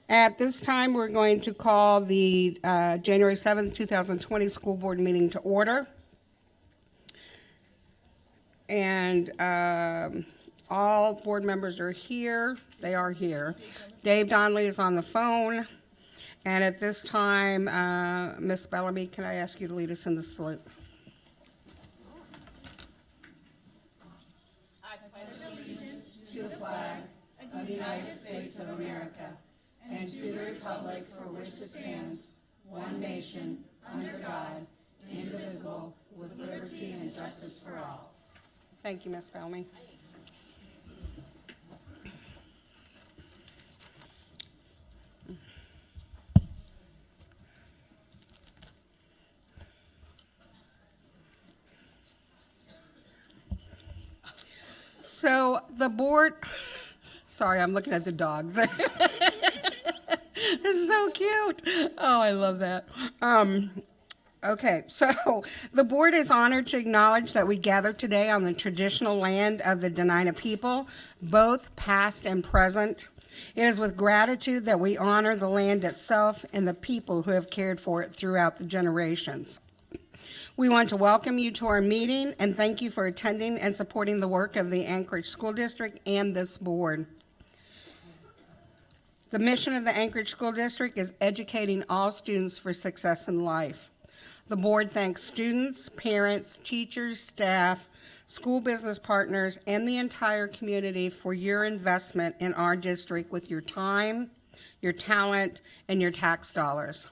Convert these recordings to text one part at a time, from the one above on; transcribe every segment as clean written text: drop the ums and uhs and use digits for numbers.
At this time, we're going to call the January 7th, 2020 school board meeting to order. And all board members are here. They are here. Dave Donnelly is on the phone. And at this time, Ms. Bellamy, can I ask you to lead us in the salute? I pledge allegiance to the flag of the United States of America and to the republic for which it stands, one nation, under God, indivisible, with liberty and justice for all. Thank you, Ms. Bellamy. So the board, sorry, I'm looking at the dogs. It's so cute. Oh, I love that. Okay, so the board is honored to acknowledge that we gather today on the traditional land of the Dena'ina people, both past and present. It is with gratitude that we honor the land itself and the people who have cared for it throughout the generations. We want to welcome you to our meeting and thank you for attending and supporting the work of the Anchorage School District and this board. The mission of the Anchorage School District is educating all students for success in life. The board thanks students, parents, teachers, staff, school business partners, and the entire community for your investment in our district with your time, your talent, and your tax dollars.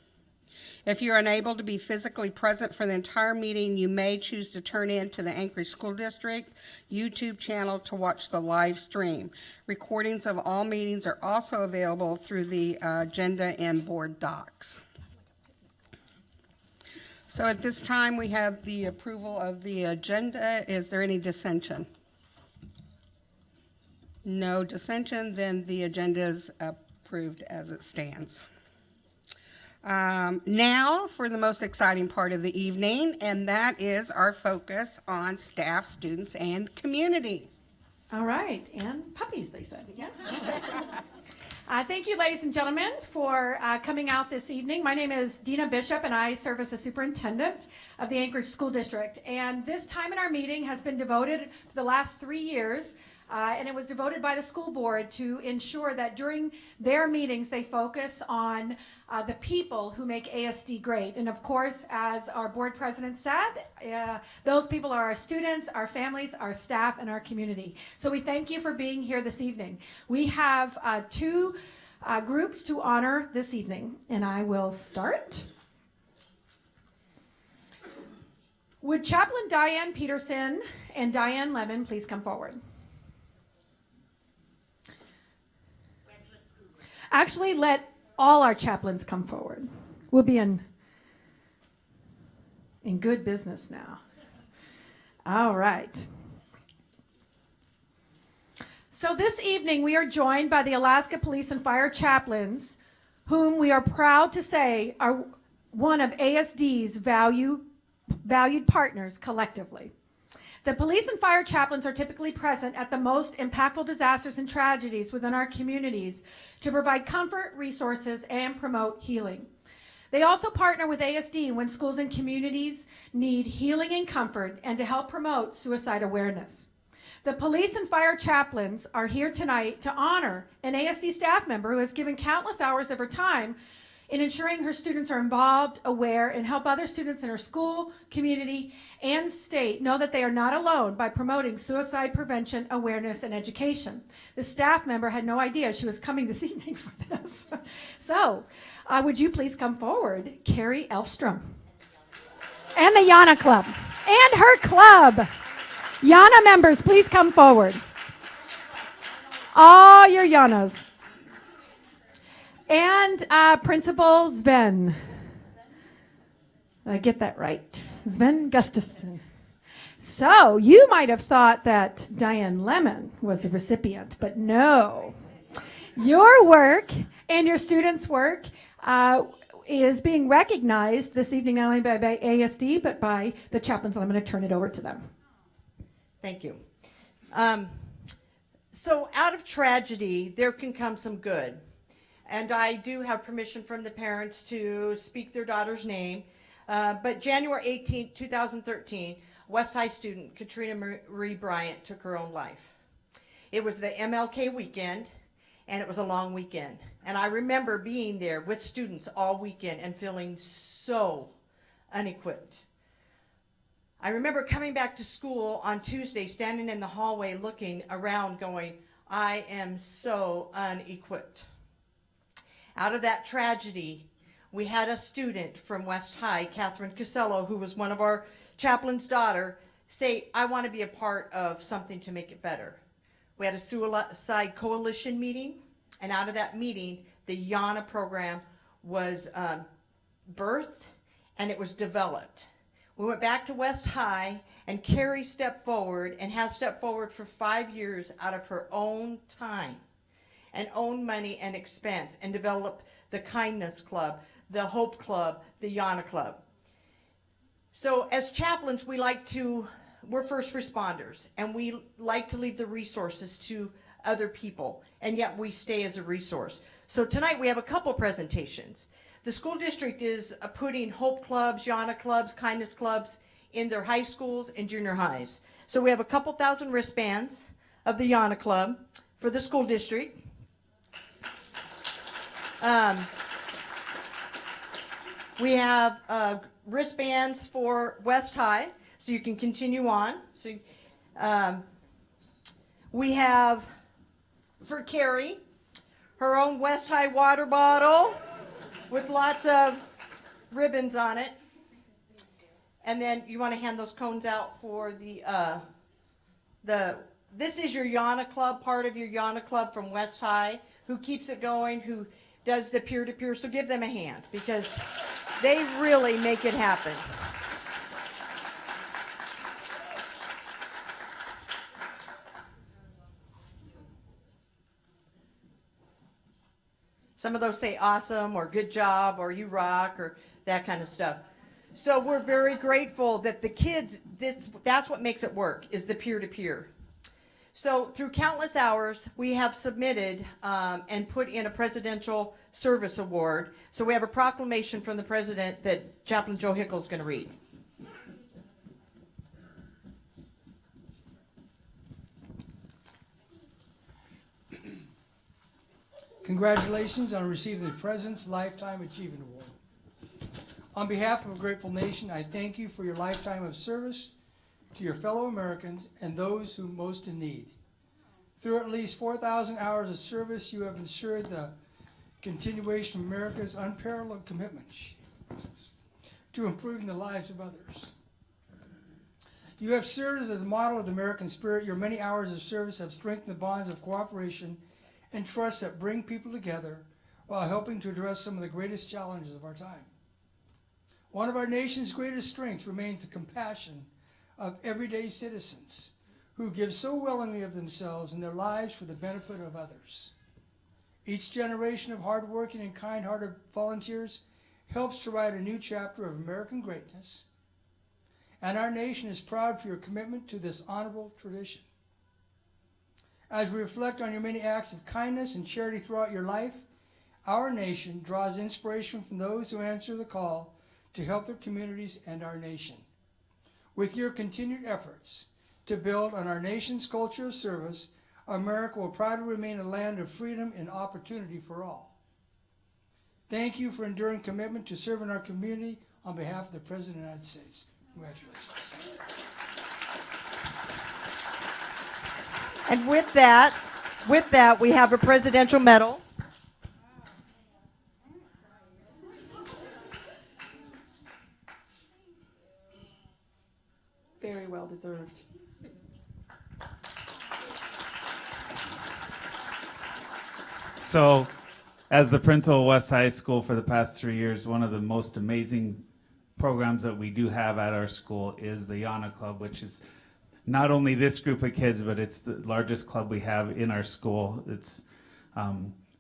If you're unable to be physically present for the entire meeting, you may choose to turn in to the Anchorage School District YouTube channel to watch the live stream. Recordings of all meetings are also available through the agenda and board docs. So at this time, we have the approval of the agenda. Is there any dissension? No dissension, then the agenda is approved as it stands. Now for the most exciting part of the evening, and that is our focus on staff, students, and community. All right, and puppies, they said. Yeah. Thank you, ladies and gentlemen, for coming out this evening. My name is Jana Bishop, and I serve as the superintendent of the Anchorage School District. And this time in our meeting has been devoted to the last 3 years, and it was devoted by the school board to ensure that during their meetings they focus on the people who make ASD great. And of course, as our board president said, those people are our students, our families, our staff, and our community. So we thank you for being here this evening. We have two groups to honor this evening, and I will start. Would Chaplain Diane Peterson and Diane Lemon please come forward? Actually, let all our chaplains come forward. We'll be in good business now. All right. So this evening we are joined by the Alaska Police and Fire chaplains, whom we are proud to say are one of ASD's valued partners collectively. The police and fire chaplains are typically present at the most impactful disasters and tragedies within our communities to provide comfort, resources, and promote healing. They also partner with ASD when schools and communities need healing and comfort and to help promote suicide awareness. The police and fire chaplains are here tonight to honor an ASD staff member who has given countless hours of her time in ensuring her students are involved, aware, and help other students in her school, community, and state know that they are not alone by promoting suicide prevention, awareness, and education. The staff member had no idea she was coming this evening for this. So, would you please come forward, Carrie Elfstrom, and the Jana Club, and her club. Jana members, please come forward. All your Janas. And Principal Sven. Did I get that right? Sven Gustafson. So you might have thought that Diane Lemon was the recipient, but no. Your work and your students' work is being recognized this evening not only by ASD, but by the chaplains, and I'm going to turn it over to them. Thank you. So out of tragedy, there can come some good. and I do have permission from the parents to speak their daughter's name. But January 18, 2013, West High student Katrina Marie Bryant took her own life. It was the MLK weekend, and it was a long weekend. And I remember being there with students all weekend and feeling so unequipped. I remember coming back to school on Tuesday, standing in the hallway looking around going, I am so unequipped. Out of that tragedy, we had a student from West High, Catherine Casello, who was one of our chaplain's daughter, say, I want to be a part of something to make it better. We had a suicide coalition meeting, and out of that meeting, the Jana program was birthed and it was developed. We went back to West High, and Carrie stepped forward and has stepped forward for 5 years out of her own time and own money and expense, and developed the Kindness Club, the Hope Club, the Jana Club. So as chaplains, we're first responders, and we like to leave the resources to other people, and yet we stay as a resource. So tonight we have a couple presentations. The school district is putting Hope Clubs, Jana Clubs, Kindness Clubs in their high schools and junior highs. So we have a couple thousand wristbands of the Jana Club for the school district. We have wristbands for West High, so you can continue on. So, we have for Carrie, her own West High water bottle with lots of ribbons on it. And then you want to hand those cones out for this is your Jana Club, part of your Jana Club from West High, who keeps it going, who does the peer-to-peer, so give them a hand, because they really make it happen. Some of those say awesome or good job or you rock or that kind of stuff. So we're very grateful that the kids, that's what makes it work, is the peer-to-peer. So through countless hours, we have submitted and put in a Presidential Service Award. So we have a proclamation from the President that Chaplain Joe Hickle is going to read. Congratulations on receiving the President's Lifetime Achievement Award. On behalf of a grateful nation, I thank you for your lifetime of service to your fellow Americans and those who most in need. Through at least 4,000 hours of service, you have ensured the continuation of America's unparalleled commitment to improving the lives of others. You have served as a model of the American spirit. Your many hours of service have strengthened the bonds of cooperation and trust that bring people together while helping to address some of the greatest challenges of our time. One of our nation's greatest strengths remains the compassion of everyday citizens who give so willingly of themselves and their lives for the benefit of others. Each generation of hardworking and kind-hearted volunteers helps to write a new chapter of American greatness, and our nation is proud for your commitment to this honorable tradition. As we reflect on your many acts of kindness and charity throughout your life, our nation draws inspiration from those who answer the call to help their communities and our nation. With your continued efforts to build on our nation's culture of service, America will proudly remain a land of freedom and opportunity for all. Thank you for enduring commitment to serving our community on behalf of the President of the United States. Congratulations. And with that, we have a presidential medal. Very well deserved. So, as the principal of West High School for the past 3 years, one of the most amazing programs that we do have at our school is the Jana Club, which is not only this group of kids, but it's the largest club we have in our school. It's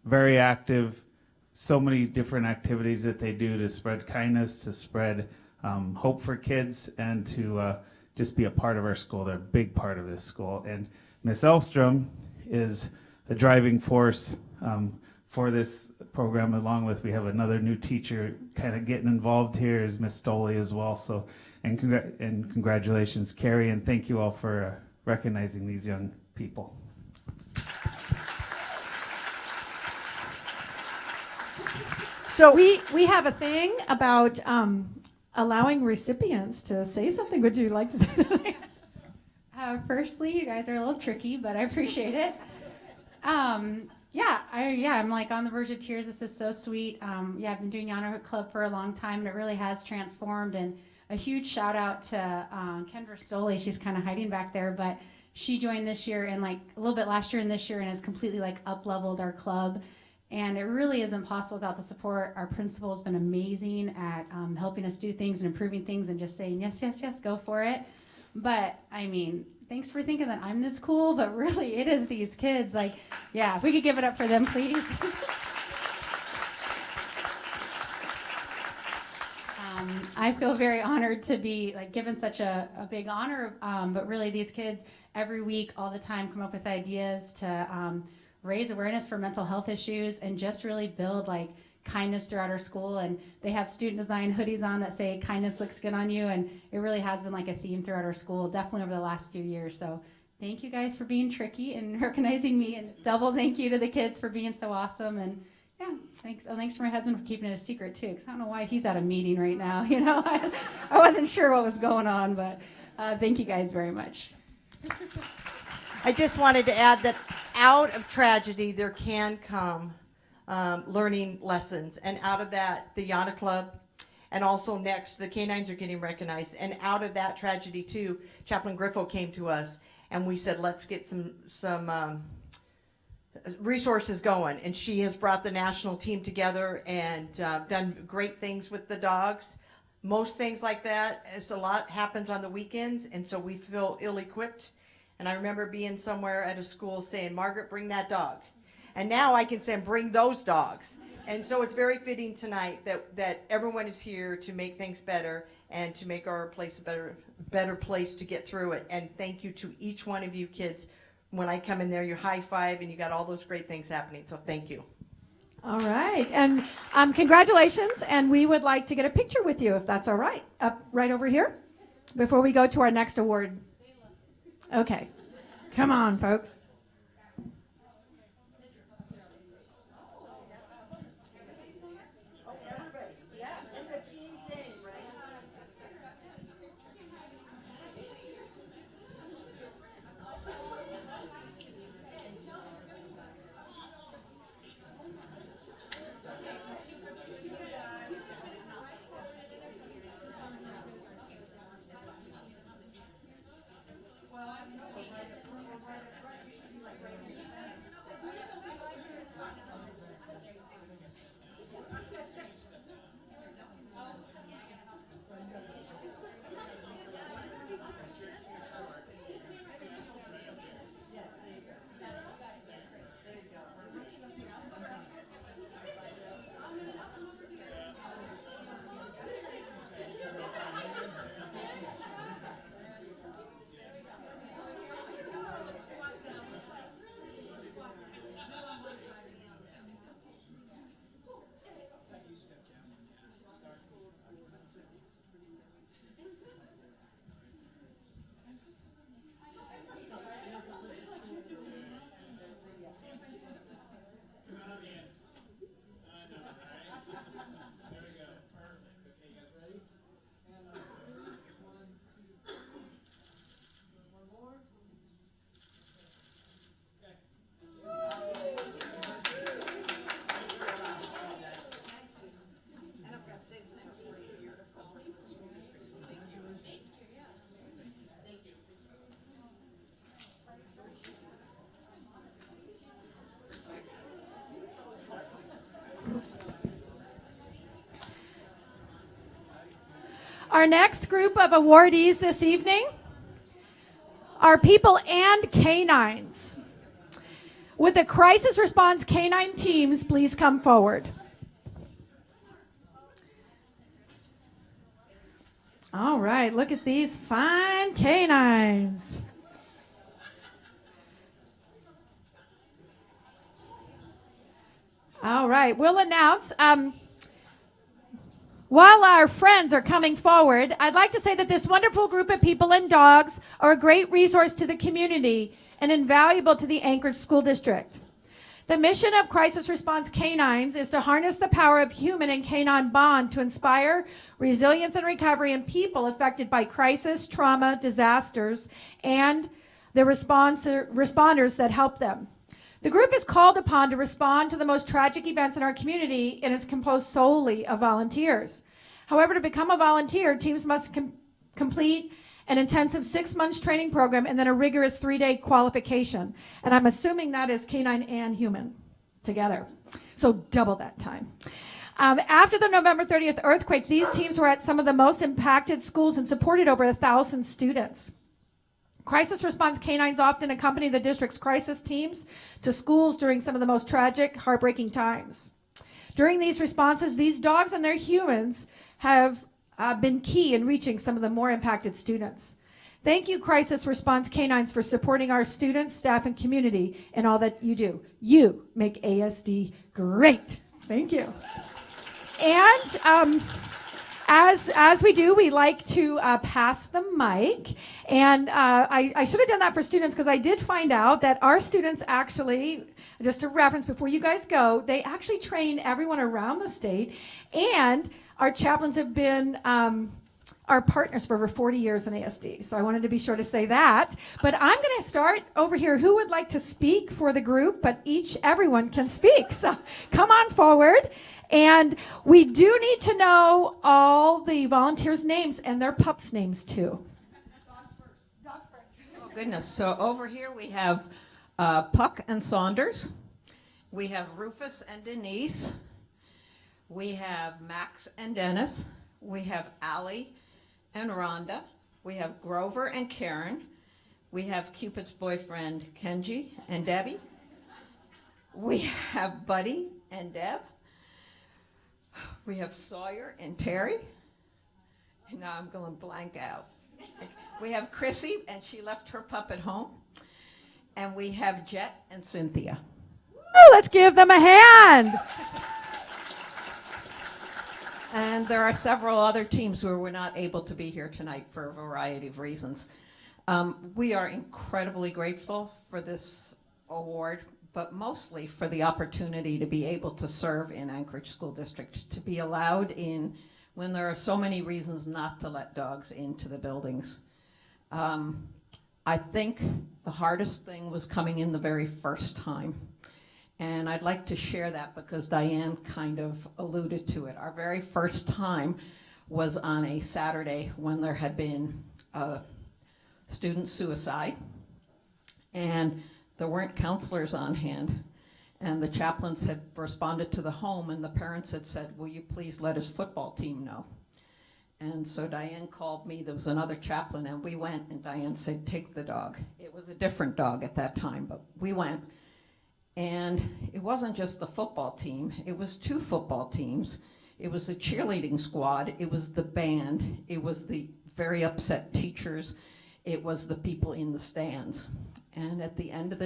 very active, so many different activities that they do to spread kindness, to spread hope for kids, and to just be a part of our school. They're a big part of this school. And Miss Elfstrom is the driving force for this program, along with we have another new teacher kind of getting involved here is Miss Stoley as well. So, and congratulations, Carrie, and thank you all for recognizing these young people. So We have a thing about allowing recipients to say something. Would you like to say something? Firstly, you guys are a little tricky, but I appreciate it. I'm like on the verge of tears. This is so sweet. I've been doing Jana Club for a long time, and it really has transformed. And a huge shout out to Kendra Stoley. She's kind of hiding back there, but she joined this year and like a little bit last year and this year, and has completely like up-leveled our club. And it really isn't possible without the support. Our principal has been amazing at helping us do things and improving things and just saying yes, yes, yes, go for it. But I mean, thanks for thinking that I'm this cool, but really it is these kids. Like, yeah, if we could give it up for them, please. I feel very honored to be like given such a big honor, but really these kids every week, all the time, come up with ideas to raise awareness for mental health issues and just really build like kindness throughout our school. And they have student design hoodies on that say kindness looks good on you, and it really has been like a theme throughout our school, definitely over the last few years. So thank you guys for being tricky and recognizing me, and double thank you to the kids for being so awesome. And yeah, thanks. Oh, thanks for my husband for keeping it a secret too, because I don't know why he's at a meeting right now. You know, I wasn't sure what was going on, but thank you guys very much. I just wanted to add that out of tragedy there can come learning lessons, and out of that the Jana Club, and also next the Canines are getting recognized, and out of that tragedy too, Chaplain Griffo came to us and we said let's get some resources going, and she has brought the national team together and done great things with the dogs. Most things like that, it's a lot happens on the weekends, and so we feel ill-equipped. And I remember being somewhere at a school saying, Margaret, bring that dog. And now I can say, bring those dogs. And so it's very fitting tonight that everyone is here to make things better and to make our place a better place to get through it. And thank you to each one of you kids. When I come in there, you high five and you got all those great things happening. So thank you. All right. And congratulations. And we would like to get a picture with you, if that's all right. Up right over here before we go to our next award. Okay. Come on, folks. Our next group of awardees this evening are people and canines. Would the crisis response canine teams please come forward? All right, look at these fine canines. All right, we'll announce. While our friends are coming forward, I'd like to say that this wonderful group of people and dogs are a great resource to the community and invaluable to the Anchorage School District. The mission of Crisis Response Canines is to harness the power of human and canine bond to inspire resilience and recovery in people affected by crisis, trauma, disasters, and the responders that help them. The group is called upon to respond to the most tragic events in our community and is composed solely of volunteers. However, to become a volunteer, teams must complete an intensive 6 months training program and then a rigorous 3-day qualification. And I'm assuming that is canine and human together. So double that time. After the November 30th earthquake, these teams were at some of the most impacted schools and supported over 1,000 students. Crisis response canines often accompany the district's crisis teams to schools during some of the most tragic, heartbreaking times. During these responses, these dogs and their humans have been key in reaching some of the more impacted students. Thank you, Crisis Response Canines, for supporting our students, staff, and community in all that you do. You make ASD great. Thank you. And as we do, we like to pass the mic. And I should have done that for students because I did find out that our students actually, just a reference before you guys go, they actually train everyone around the state. And our chaplains have been our partners for over 40 years in ASD. So I wanted to be sure to say that. But I'm going to start over here. Who would like to speak for the group? But everyone can speak. So come on forward. And we do need to know all the volunteers' names and their pups' names too. Dogs first. Oh, goodness. So over here we have Puck and Saunders. We have Rufus and Denise. We have Max and Dennis. We have Allie and Rhonda. We have Grover and Karen. We have Cupid's boyfriend Kenji and Debbie. We have Buddy and Deb. We have Sawyer and Terry. And now I'm going blank out. We have Chrissy, and she left her pup at home. And we have Jet and Cynthia. Oh, let's give them a hand. And there are several other teams who were not able to be here tonight for a variety of reasons. We are incredibly grateful for this award, but mostly for the opportunity to be able to serve in Anchorage School District, to be allowed in when there are so many reasons not to let dogs into the buildings. I think the hardest thing was coming in the very first time. And I'd like to share that because Diane kind of alluded to it. Our very first time was on a Saturday when there had been a student suicide, and there weren't counselors on hand. And the chaplains had responded to the home, and the parents had said, "Will you please let his football team know?" And so Diane called me. There was another chaplain, and we went, and Diane said, "Take the dog." It was a different dog at that time, but we went. And it wasn't just the football team, it was 2 football teams. It was the cheerleading squad, it was the band, it was the very upset teachers, it was the people in the stands. And at the end of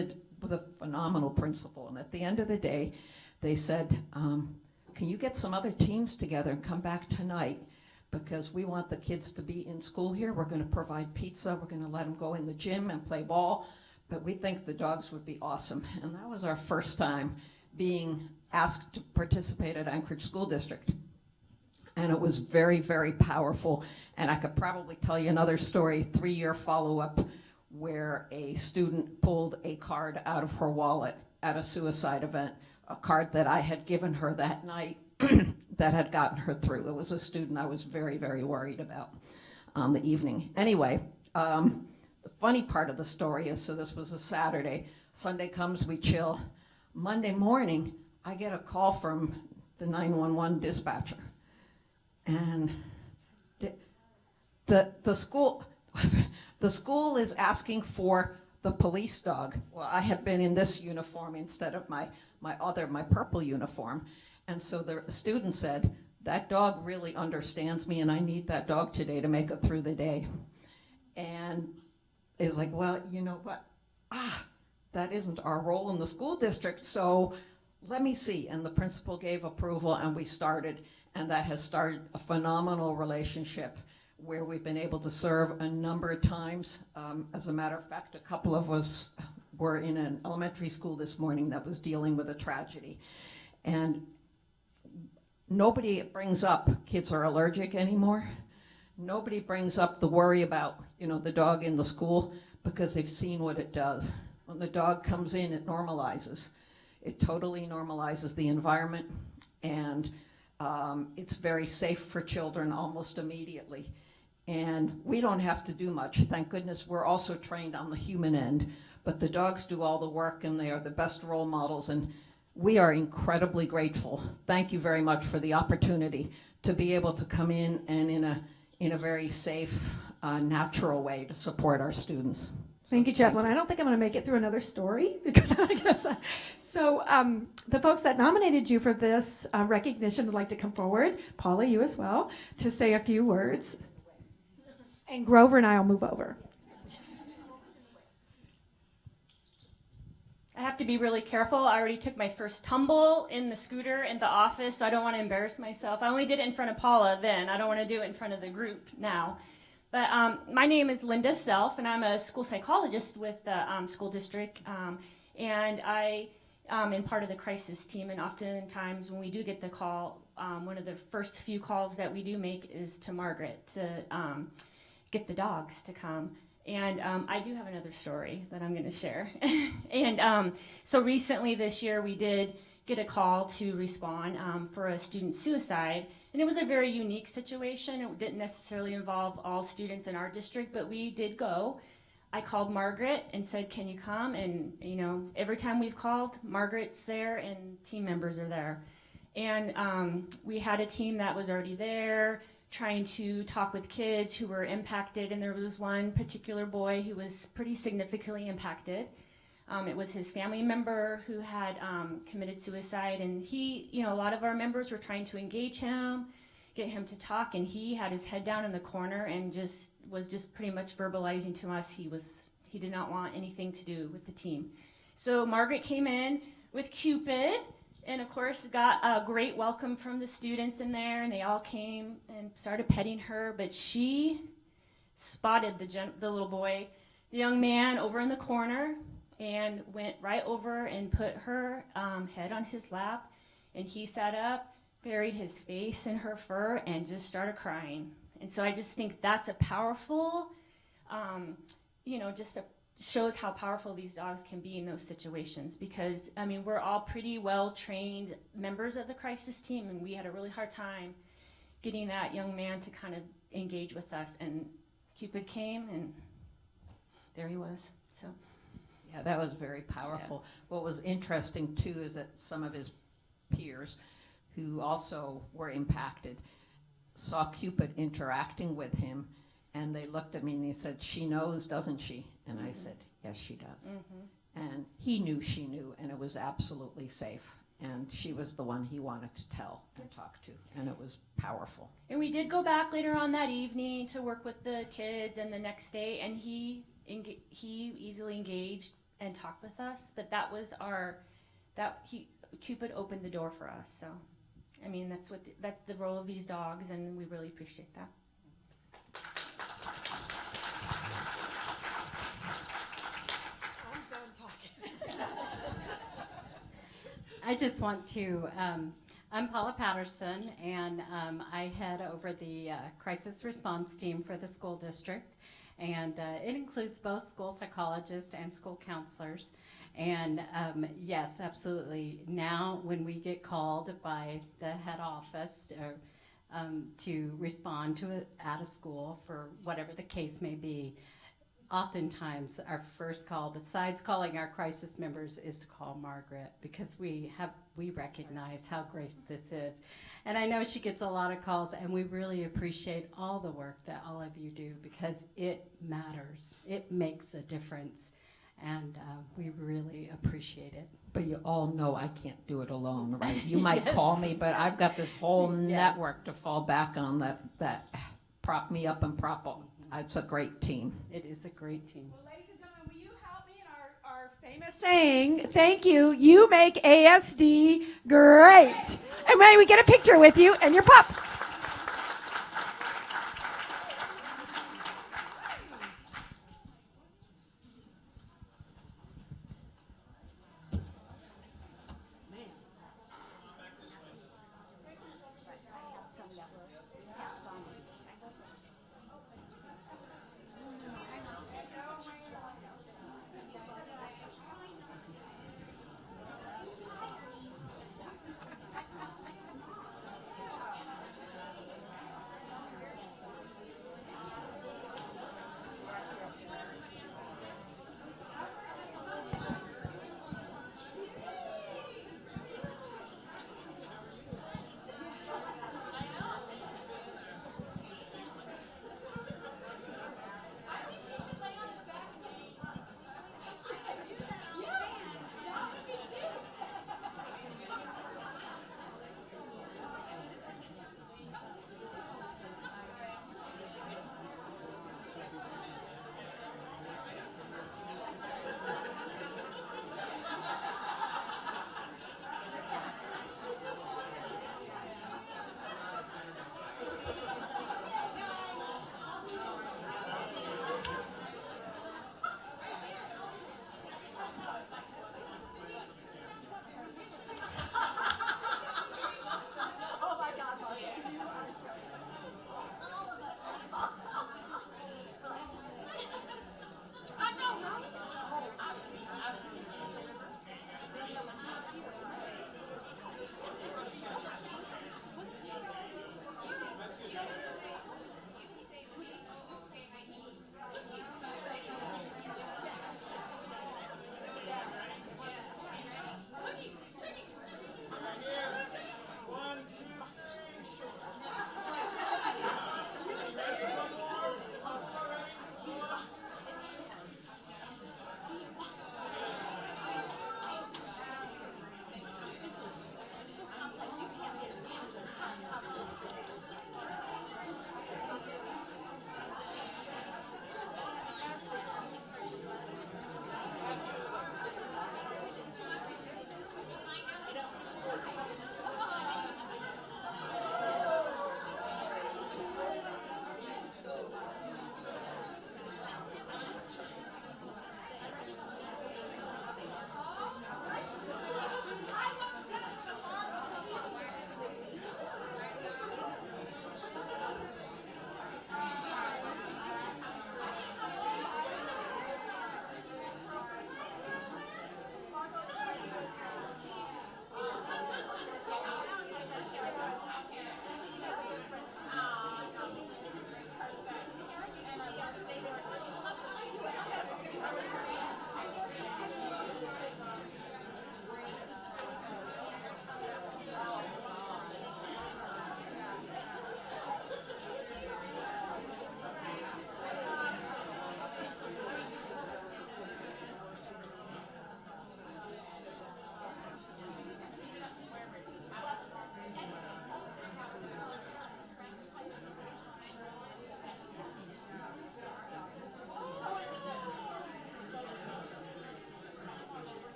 with a phenomenal principal, and at the end of the day, they said, can you get some other teams together and come back tonight? Because we want the kids to be in school here, we're gonna provide pizza, we're gonna let them go in the gym and play ball. But we think the dogs would be awesome. And that was our first time being asked to participate at Anchorage School District. And it was very, very powerful. And I could probably tell you another story, 3-year follow-up, where a student pulled a card out of her wallet at a suicide event, a card that I had given her that night that had gotten her through. It was a student I was very, very worried about on the evening. Anyway, the funny part of the story is, so this was a Saturday. Sunday comes, we chill. Monday morning, I get a call from the 911 dispatcher. And the school is asking for the police dog. Well, I had been in this uniform instead of my purple uniform. And so the student said, "That dog really understands me, and I need that dog today to make it through the day." And is like, well, you know what? That isn't our role in the school district, so let me see. And the principal gave approval, and we started. And that has started a phenomenal relationship where we've been able to serve a number of times. As a matter of fact, a couple of us were in an elementary school this morning that was dealing with a tragedy. And nobody brings up kids are allergic anymore. Nobody brings up the worry about, the dog in the school, because they've seen what it does. When the dog comes in, it normalizes. It totally normalizes the environment, and it's very safe for children almost immediately. And we don't have to do much. Thank goodness we're also trained on the human end, but the dogs do all the work, and they are the best role models, and we are incredibly grateful. Thank you very much for the opportunity to be able to come in and in a very safe, natural way to support our students. Thank you, Chaplain. I don't think I'm going to make it through another story because I guess so. The folks that nominated you for this recognition would like to come forward. Paula, you as well, to say a few words. And Grover and I will move over. I have to be really careful. I already took my first tumble in the scooter in the office, so I don't want to embarrass myself. I only did it in front of Paula then. I don't want to do it in front of the group now. But my name is Linda Self, and I'm a school psychologist with the school district. And I am part of the crisis team, and oftentimes when we do get the call, one of the first few calls that we do make is to Margaret to get the dogs to come. And I do have another story that I'm going to share. And so recently this year we did get a call to respond for a student suicide. And it was a very unique situation. It didn't necessarily involve all students in our district, but we did go. I called Margaret and said, can you come? And every time we've called, Margaret's there and team members are there. And we had a team that was already there, trying to talk with kids who were impacted, and there was one particular boy who was pretty significantly impacted. It was his family member who had committed suicide, and he, a lot of our members were trying to engage him, get him to talk, and he had his head down in the corner and was pretty much verbalizing to us he did not want anything to do with the team. So Margaret came in with Cupid, and of course got a great welcome from the students in there, and they all came and started petting her, but she spotted the little boy, the young man, over in the corner, and went right over and put her head on his lap, and he sat up, buried his face in her fur, and just started crying. And so I just think that's a powerful, shows how powerful these dogs can be in those situations, because we're all pretty well trained members of the crisis team, and we had a really hard time getting that young man to kind of engage with us, and Cupid came and there he was. So yeah, that was very powerful. Yeah. What was interesting too is that some of his peers who also were impacted saw Cupid interacting with him, and they looked at me and they said, she knows, doesn't she? And I said, yes, she does. And he knew she knew, and it was absolutely safe. And she was the one he wanted to tell and talk to, and it was powerful. And we did go back later on that evening to work with the kids, and the next day, and he easily engaged and talked with us. But that was Cupid opened the door for us. So, that's the role of these dogs, and we really appreciate that. I just want to, I'm Paula Patterson, and I head over the crisis response team for the school district, and it includes both school psychologists and school counselors. And yes, absolutely, now when we get called by the head office to respond to it at a school for whatever the case may be, oftentimes our first call, besides calling our crisis members, is to call Margaret, because we recognize how great this is. And I know she gets a lot of calls, and we really appreciate all the work that all of you do, because it matters. It makes a difference, and we really appreciate it. But you all know I can't do it alone, right? You might call me, but I've got this whole network to fall back on that prop me up and prop up. It's a great team. It is a great team. Well, ladies and gentlemen, will you help me in our Famous saying, thank you, you make ASD great. And may we get a picture with you and your pups?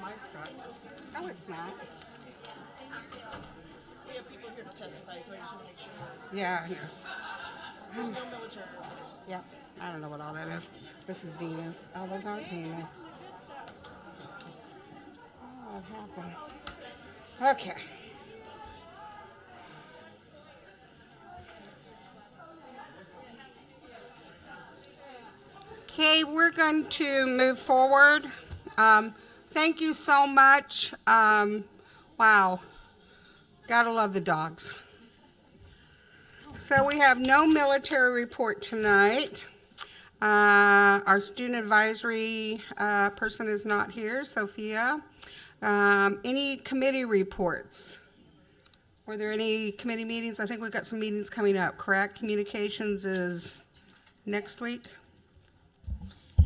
my Scott. No, it's not. We have people here to testify, so I just want to make sure. Yeah, yeah. There's no military. Yep. I don't know what all that is. This is Dina's. Oh, those aren't Dina's. Oh, what happened? Okay. Okay, we're going to move forward. Thank you so much. Wow. Gotta love the dogs. So we have no military report tonight. Our student advisory person is not here, Sophia. Any committee reports? Were there any committee meetings? I think we've got some meetings coming up, correct? Communications is next week?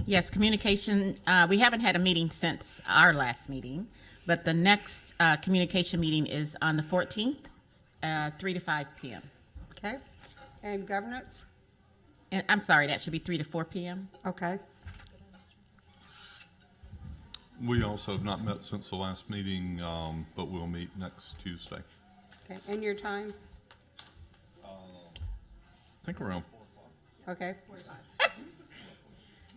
Yes, communication, we haven't had a meeting since our last meeting, but the next communication meeting is on the 14th, 3 to 5 p.m. Okay. And governance? And I'm sorry, that should be 3 to 4 p.m. Okay. We also have not met since the last meeting, but we'll meet next Tuesday. Okay. And your time? I think around 4 o'clock. Okay.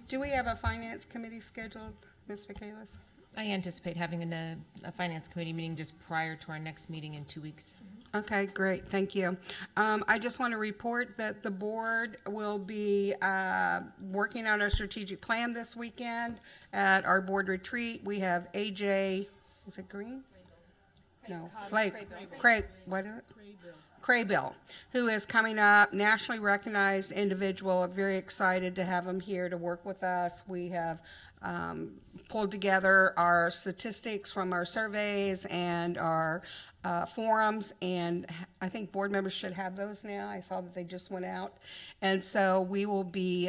Do we have a finance committee scheduled, Ms. Michaelis? I anticipate having a finance committee meeting just prior to our next meeting in 2 weeks. Okay, great, thank you. I just want to report that the board will be working on our strategic plan this weekend at our board retreat. We have AJ, is it Green? No, Flake, Craig, what is it? Craybill, who is coming up, nationally recognized individual. I'm very excited to have him here to work with us. We have pulled together our statistics from our surveys and our forums, and I think board members should have those now. I saw that they just went out. And so we will be,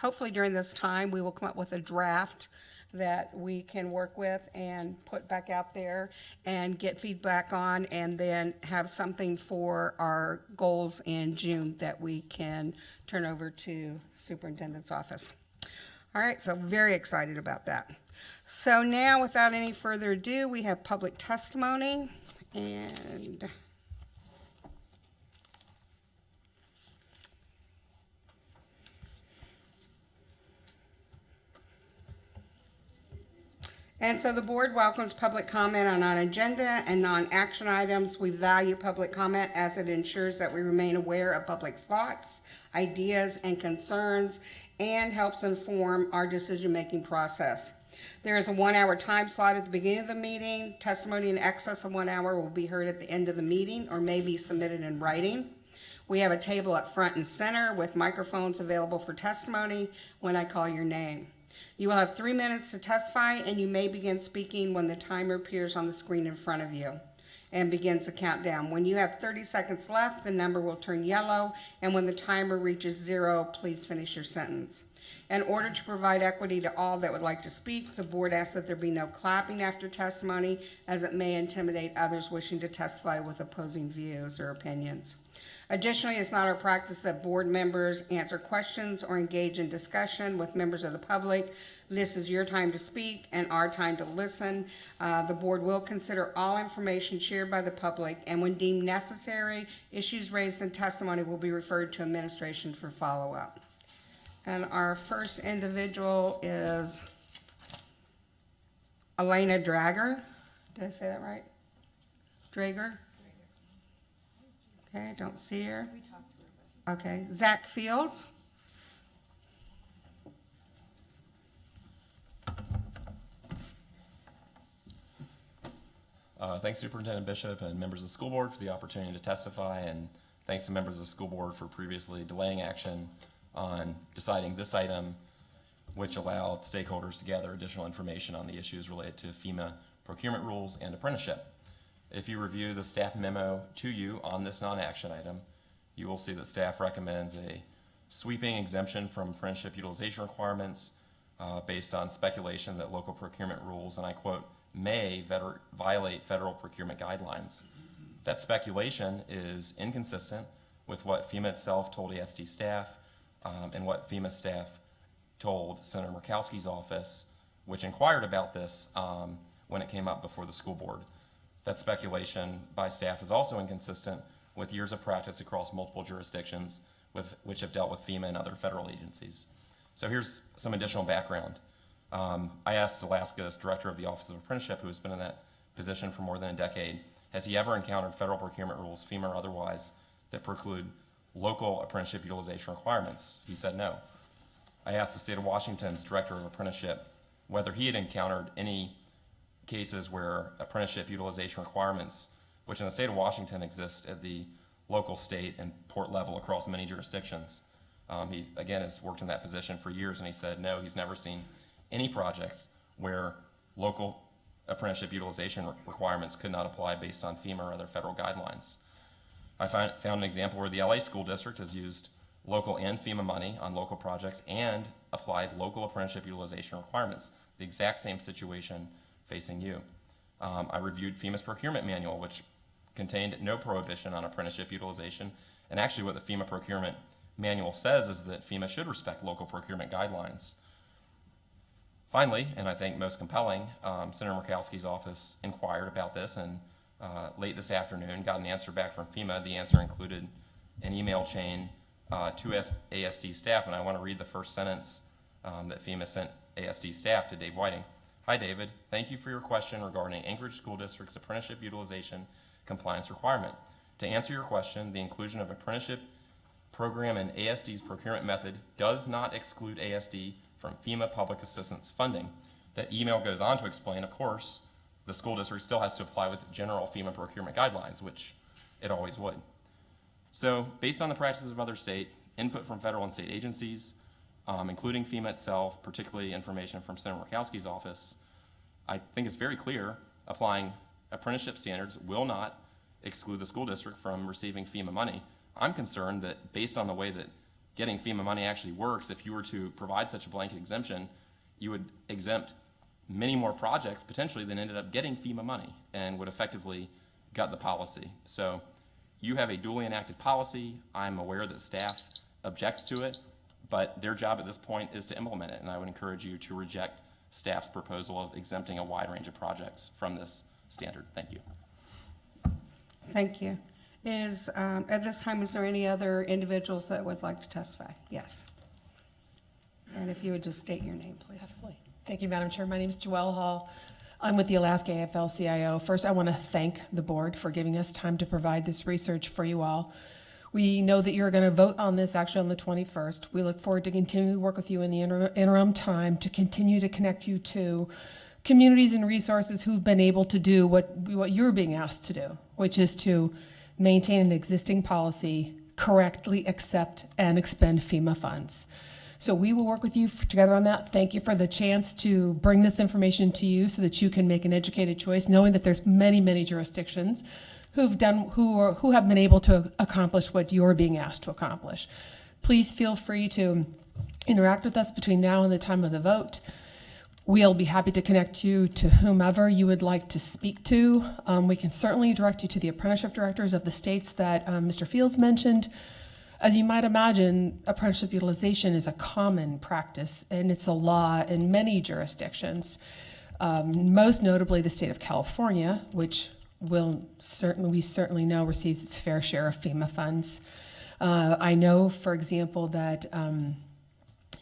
hopefully during this time, we will come up with a draft that we can work with and put back out there and get feedback on, and then have something for our goals in June that we can turn over to superintendent's office. All right, so very excited about that. So now, without any further ado, we have public testimony, and so the board welcomes public comment on non-agenda and non-action items. We value public comment as it ensures that we remain aware of public thoughts, ideas, and concerns, and helps inform our decision-making process. There is a 1-hour time slot at the beginning of the meeting. Testimony in excess of 1 hour will be heard at the end of the meeting or may be submitted in writing. We have a table up front and center with microphones available for testimony when I call your name. You will have 3 minutes to testify, and you may begin speaking when the timer appears on the screen in front of you and begins the countdown. When you have 30 seconds left, the number will turn yellow, and when the timer reaches 0, please finish your sentence. In order to provide equity to all that would like to speak, the board asks that there be no clapping after testimony, as it may intimidate others wishing to testify with opposing views or opinions. Additionally, it's not our practice that board members answer questions or engage in discussion with members of the public. This is your time to speak and our time to listen. The board will consider all information shared by the public, and when deemed necessary, issues raised in testimony will be referred to administration for follow-up. And our first individual is Elena Drager. Did I say that right? Drager? Okay, I don't see her. Okay, Zach Fields. Thanks, Superintendent Bishop and members of the school board for the opportunity to testify, and thanks to members of the school board for previously delaying action on deciding this item, which allowed stakeholders to gather additional information on the issues related to FEMA procurement rules and apprenticeship. If you review the staff memo to you on this non-action item, you will see that staff recommends a sweeping exemption from apprenticeship utilization requirements based on speculation that local procurement rules, and I quote, may violate federal procurement guidelines. That speculation is inconsistent with what FEMA itself told ASD staff and what FEMA staff told Senator Murkowski's office, which inquired about this when it came up before the school board. That speculation by staff is also inconsistent with years of practice across multiple jurisdictions which have dealt with FEMA and other federal agencies. So here's some additional background. I asked Alaska's director of the Office of Apprenticeship, who has been in that position for more than a decade, has he ever encountered federal procurement rules, FEMA or otherwise, that preclude local apprenticeship utilization requirements? He said no. I asked the state of Washington's director of apprenticeship whether he had encountered any cases where apprenticeship utilization requirements, which in the state of Washington exist at the local, state, and port level across many jurisdictions. He, again, has worked in that position for years, and he said no, he's never seen any projects where local apprenticeship utilization requirements could not apply based on FEMA or other federal guidelines. I found an example where the LA School District has used local and FEMA money on local projects and applied local apprenticeship utilization requirements, the exact same situation facing you. I reviewed FEMA's procurement manual, which contained no prohibition on apprenticeship utilization, and actually what the FEMA procurement manual says is that FEMA should respect local procurement guidelines. Finally, and I think most compelling, Senator Murkowski's office inquired about this, and late this afternoon got an answer back from FEMA. The answer included an email chain to ASD staff, and I want to read the first sentence that FEMA sent ASD staff to Dave Whiting. Hi, David. Thank you for your question regarding Anchorage School District's apprenticeship utilization compliance requirement. To answer your question, the inclusion of apprenticeship program in ASD's procurement method does not exclude ASD from FEMA public assistance funding. The email goes on to explain, of course, the school district still has to apply with general FEMA procurement guidelines, which it always would. So based on the practices of other state, input from federal and state agencies, including FEMA itself, particularly information from Senator Murkowski's office, I think it's very clear applying apprenticeship standards will not exclude the school district from receiving FEMA money. I'm concerned that based on the way that getting FEMA money actually works, if you were to provide such a blanket exemption, you would exempt many more projects potentially than ended up getting FEMA money and would effectively gut the policy. So you have a duly enacted policy. I'm aware that staff objects to it, but their job at this point is to implement it, and I would encourage you to reject staff's proposal of exempting a wide range of projects from this standard. Thank you. Thank you. At this time, is there any other individuals that would like to testify? Yes. And if you would just state your name, please. Absolutely. Thank you, Madam Chair. My name is Joelle Hall. I'm with the Alaska AFL-CIO. First, I want to thank the board for giving us time to provide this research for you all. We know that you're going to vote on this actually on the 21st. We look forward to continuing to work with you in the interim time to continue to connect you to communities and resources who've been able to do what you're being asked to do, which is to maintain an existing policy, correctly accept and expend FEMA funds. So we will work with you together on that. Thank you for the chance to bring this information to you so that you can make an educated choice, knowing that there's many, many jurisdictions who have been able to accomplish what you're being asked to accomplish. Please feel free to interact with us between now and the time of the vote. We'll be happy to connect you to whomever you would like to speak to. We can certainly direct you to the apprenticeship directors of the states that Mr. Fields mentioned. As you might imagine, apprenticeship utilization is a common practice, and it's a law in many jurisdictions, most notably the state of California, which we certainly know receives its fair share of FEMA funds. I know, for example, that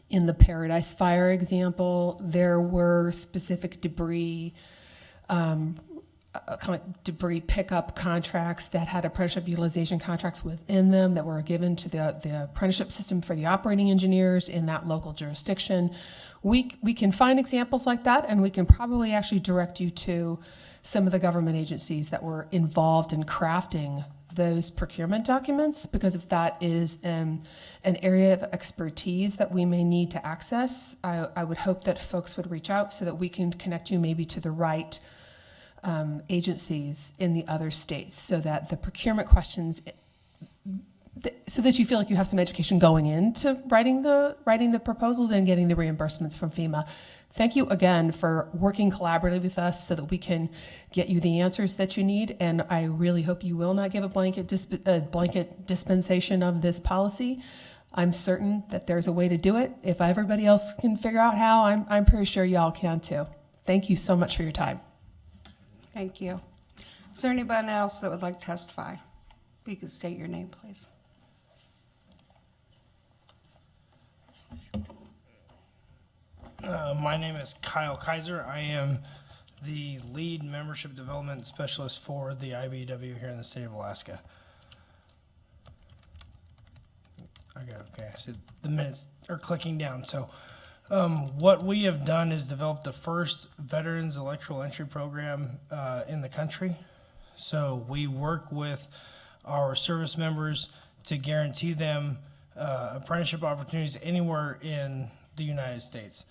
in the Paradise Fire example, there were specific debris pickup contracts that had apprenticeship utilization contracts within them that were given to the apprenticeship system for the operating engineers in that local jurisdiction. We can find examples like that, and we can probably actually direct you to some of the government agencies that were involved in crafting those procurement documents, because if that is an area of expertise that we may need to access, I would hope that folks would reach out so that we can connect you maybe to the right agencies in the other states, so that the procurement questions, so that you feel like you have some education going into writing the proposals and getting the reimbursements from FEMA. Thank you again for working collaboratively with us so that we can get you the answers that you need, and I really hope you will not give a blanket dispensation of this policy. I'm certain that there's a way to do it. If everybody else can figure out how, I'm pretty sure y'all can too. Thank you so much for your time. Thank you. Is there anyone else that would like to testify? If you could state your name, please. My name is Kyle Kaiser. I am the lead membership development specialist for the IBEW here in the state of Alaska. Okay, I said the minutes are clicking down. So what we have done is develop the first veterans electoral entry program in the country. So we work with our service members to guarantee them apprenticeship opportunities anywhere in the United States.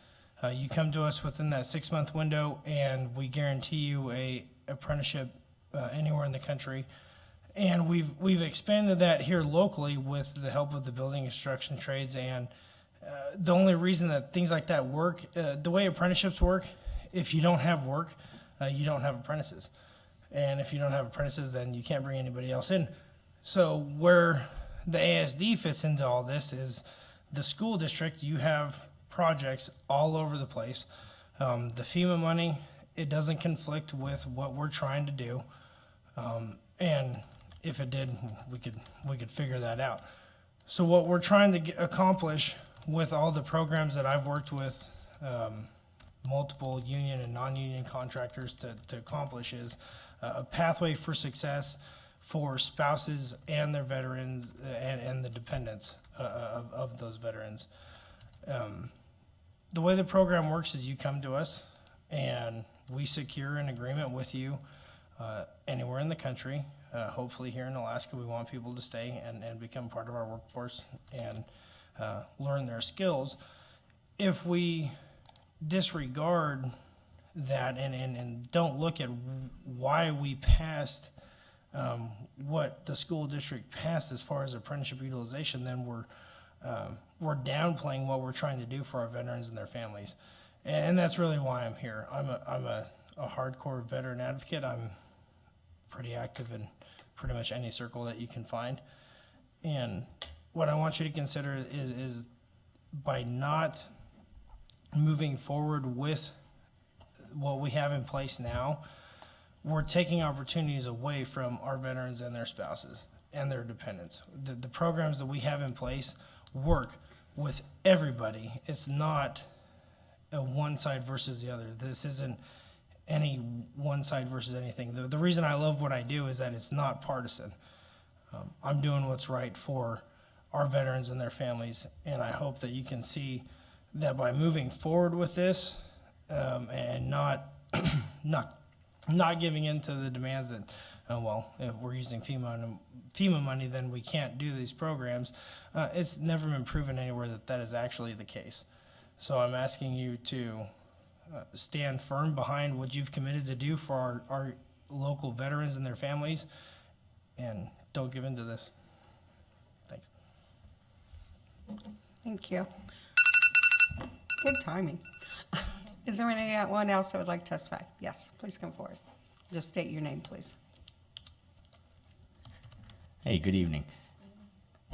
You come to us within that 6-month window, and we guarantee you a apprenticeship anywhere in the country. And we've expanded that here locally with the help of the building construction trades. And the only reason that things like that work, the way apprenticeships work, if you don't have work, you don't have apprentices. And if you don't have apprentices, then you can't bring anybody else in. So where the ASD fits into all this is the school district. You have projects all over the place. The FEMA money, it doesn't conflict with what we're trying to do. And if it did, we could figure that out. So what we're trying to accomplish with all the programs that I've worked with multiple union and non-union contractors to accomplish is a pathway for success for spouses and their veterans and the dependents of those veterans. The way the program works is you come to us and we secure an agreement with you anywhere in the country. Hopefully here in Alaska, we want people to stay and become part of our workforce and learn their skills. If we disregard that and don't look at why we passed what the school district passed as far as apprenticeship utilization, then we're downplaying what we're trying to do for our veterans and their families. And that's really why I'm here. I'm a hardcore veteran advocate. I'm pretty active in pretty much any circle that you can find. And what I want you to consider is by not moving forward with what we have in place now, we're taking opportunities away from our veterans and their spouses and their dependents. The programs that we have in place work with everybody. It's not a one side versus the other. This isn't any one side versus anything. The reason I love what I do is that it's not partisan. I'm doing what's right for our veterans and their families, and I hope that you can see that by moving forward with this and not giving in to the demands that, if we're using FEMA money, then we can't do these programs. It's never been proven anywhere that is actually the case. So I'm asking you to stand firm behind what you've committed to do for our local veterans and their families, and don't give in to this. Thanks. Thank you. Good timing. Is there anyone else that would like to testify? Yes, please come forward. Just state your name, please. Hey, good evening.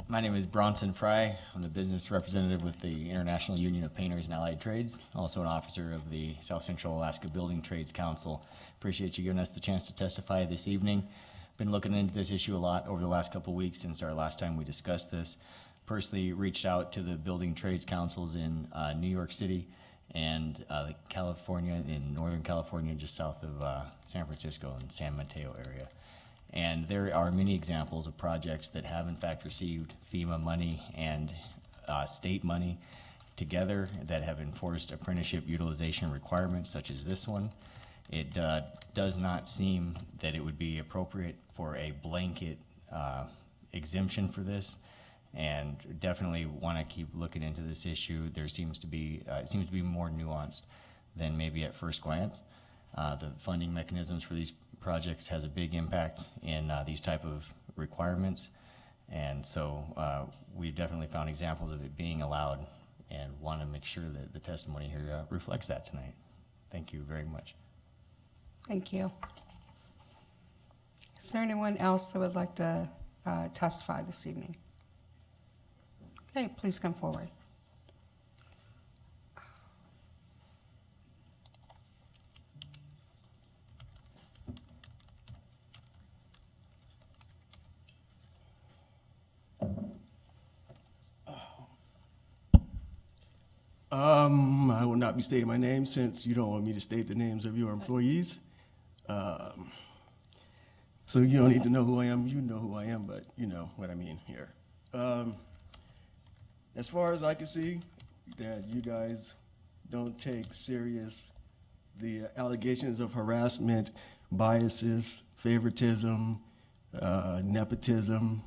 My name is Bronson Frye. I'm the business representative with the International Union of Painters and Allied Trades, also an officer of the South Central Alaska Building Trades Council. Appreciate you giving us the chance to testify this evening. Been looking into this issue a lot over the last couple of weeks since our last time we discussed this. Personally reached out to the building trades councils in New York City and California, in Northern California, just south of San Francisco and San Mateo area. And there are many examples of projects that have in fact received FEMA money and state money together that have enforced apprenticeship utilization requirements such as this one. It does not seem that it would be appropriate for a blanket exemption for this, and definitely want to keep looking into this issue. There seems to be, it seems to be more nuanced than maybe at first glance. The funding mechanisms for these projects has a big impact in these type of requirements, and so we've definitely found examples of it being allowed and want to make sure that the testimony here reflects that tonight. Thank you very much. Thank you. Is there anyone else that would like to testify this evening? Okay, please come forward. I will not be stating my name since you don't want me to state the names of your employees. So you don't need to know who I am. You know who I am, but you know what I mean here. As far as I can see, that you guys don't take serious the allegations of harassment, biases, favoritism, nepotism,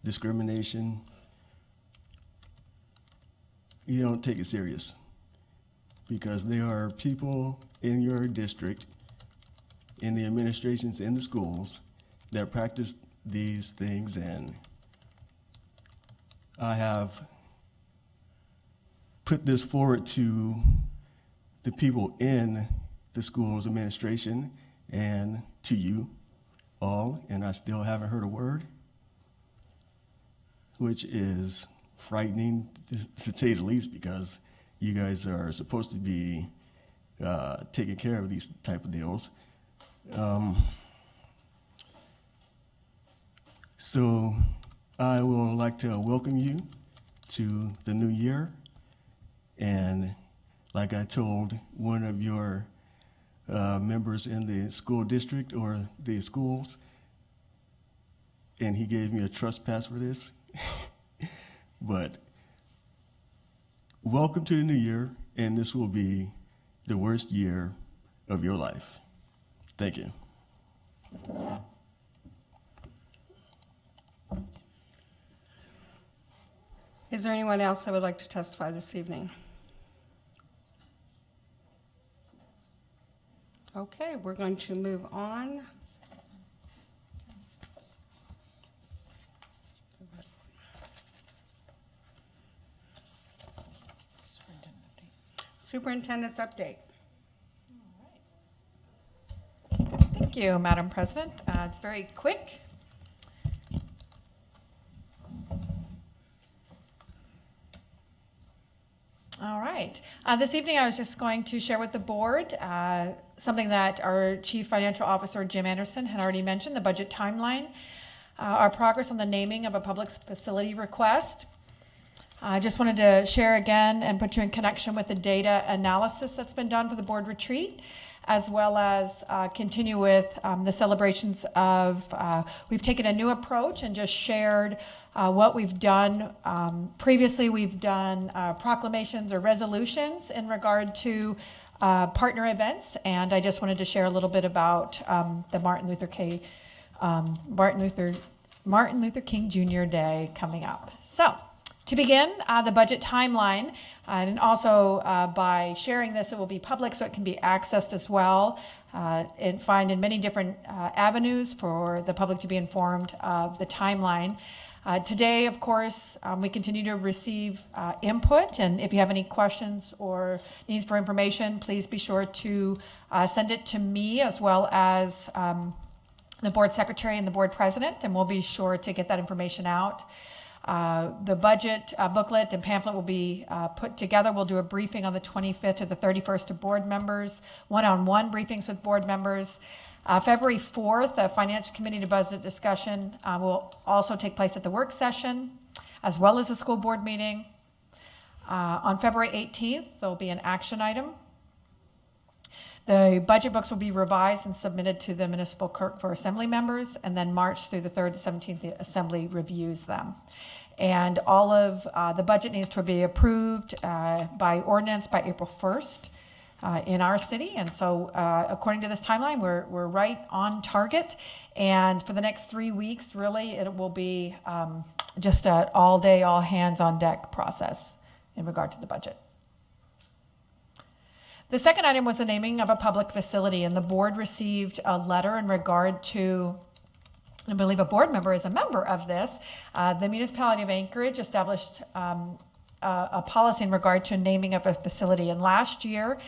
discrimination. You don't take it serious because there are people in your district, in the administrations, in the schools that practice these things, and I have put this forward to the people in the school's administration and to you all, and I still haven't heard a word, which is frightening to say the least, because you guys are supposed to be taking care of these type of deals. So I would like to welcome you to the new year, and like I told one of your members in the school district or the schools, and he gave me a trespass for this, but welcome to the new year, and this will be the worst year of your life. Thank you. Is there anyone else that would like to testify this evening? Okay, we're going to move on. Superintendent's update. Thank you, Madam President. It's very quick. All right. This evening I was just going to share with the board something that our Chief Financial Officer, Jim Anderson, had already mentioned, the budget timeline, our progress on the naming of a public facility request. I just wanted to share again and put you in connection with the data analysis that's been done for the board retreat, as well as continue with the celebrations of, we've taken a new approach and just shared what we've done. Previously, we've done proclamations or resolutions in regard to partner events, and I just wanted to share a little bit about the Martin Luther King Jr. Day coming up. So, to begin, the budget timeline, and also by sharing this, it will be public so it can be accessed as well and find in many different avenues for the public to be informed of the timeline. Today, of course, we continue to receive input, and if you have any questions or needs for information, please be sure to send it to me as well as the board secretary and the board president, and we'll be sure to get that information out. The budget booklet and pamphlet will be put together. We'll do a briefing on the 25th to the 31st to board members, one-on-one briefings with board members. February 4th, a Finance Committee to budget discussion will also take place at the work session, as well as the school board meeting. On February 18th, there will be an action item. The budget books will be revised and submitted to the municipal clerk for assembly members, and then March through the 3rd to 17th, the assembly reviews them. And all of the budget needs to be approved by ordinance by April 1st in our city. And so according to this timeline, we're right on target. And for the next 3 weeks, really, it will be just an all-day, all-hands-on-deck process in regard to the budget. The second item was the naming of a public facility, and the board received a letter in regard to, I believe a board member is a member of this. The municipality of Anchorage established a policy in regard to naming of a facility, and last year,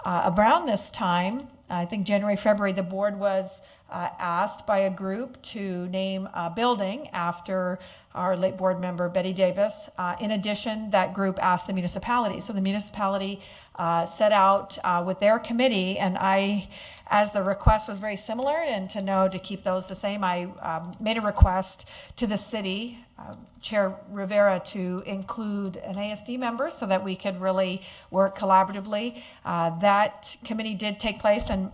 around this time, I think January, February, the board was asked by a group to name a building after our late board member, Betty Davis. In addition, that group asked the municipality. So the municipality set out with their committee, and I, as the request was very similar, and to keep those the same, I made a request to the city, Chair Rivera, to include an ASD member so that we could really work collaboratively. That committee did take place, and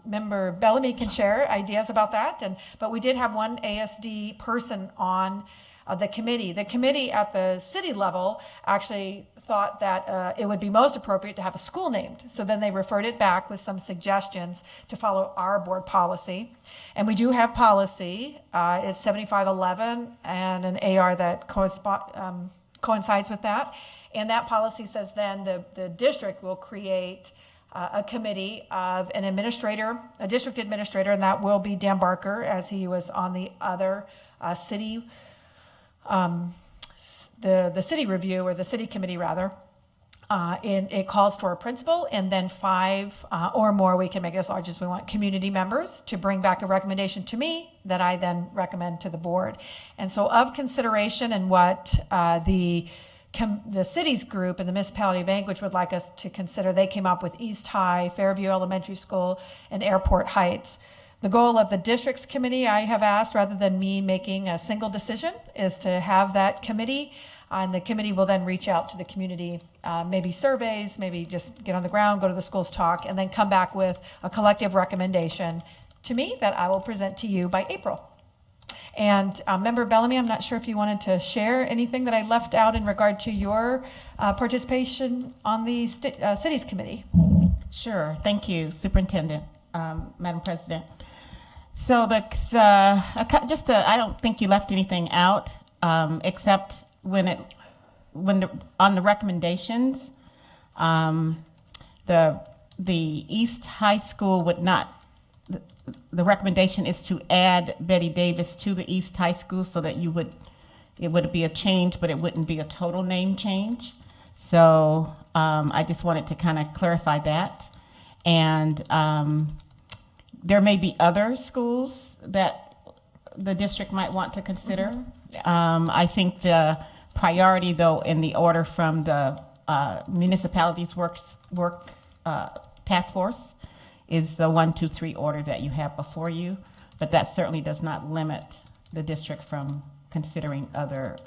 Member Bellamy can share ideas about that. But we did have one ASD person on the committee. The committee at the city level actually thought that it would be most appropriate to have a school named. So then they referred it back with some suggestions to follow our board policy. And we do have policy. It's 7511 and an AR that coincides with that. And that policy says then the district will create a committee of an administrator, a district administrator, and that will be Dan Barker, as he was on the other city the city review, or the city committee rather. It calls for a principal, and then 5 or more, we can make it as large as we want, community members to bring back a recommendation to me that I then recommend to the board. And so of consideration and what the city's group and the municipality of Anchorage would like us to consider, they came up with East High, Fairview Elementary School, and Airport Heights. The goal of the districts committee, I have asked, rather than me making a single decision, is to have that committee, and the committee will then reach out to the community, maybe surveys, maybe just get on the ground, go to the schools, talk, and then come back with a collective recommendation to me that I will present to you by April. And Member Bellamy, I'm not sure if you wanted to share anything that I left out in regard to your participation on the cities committee. Sure. Thank you, Superintendent, Madam President. So I don't think you left anything out, except on the recommendations, the East High School would not. The recommendation is to add Betty Davis to the East High School so that it would be a change, but it wouldn't be a total name change. So I just wanted to kind of clarify that. And there may be other schools that the district might want to consider. I think the priority, though, in the order from the municipalities work task force is the 1, 2, 3 order that you have before you, but that certainly does not limit the district from considering other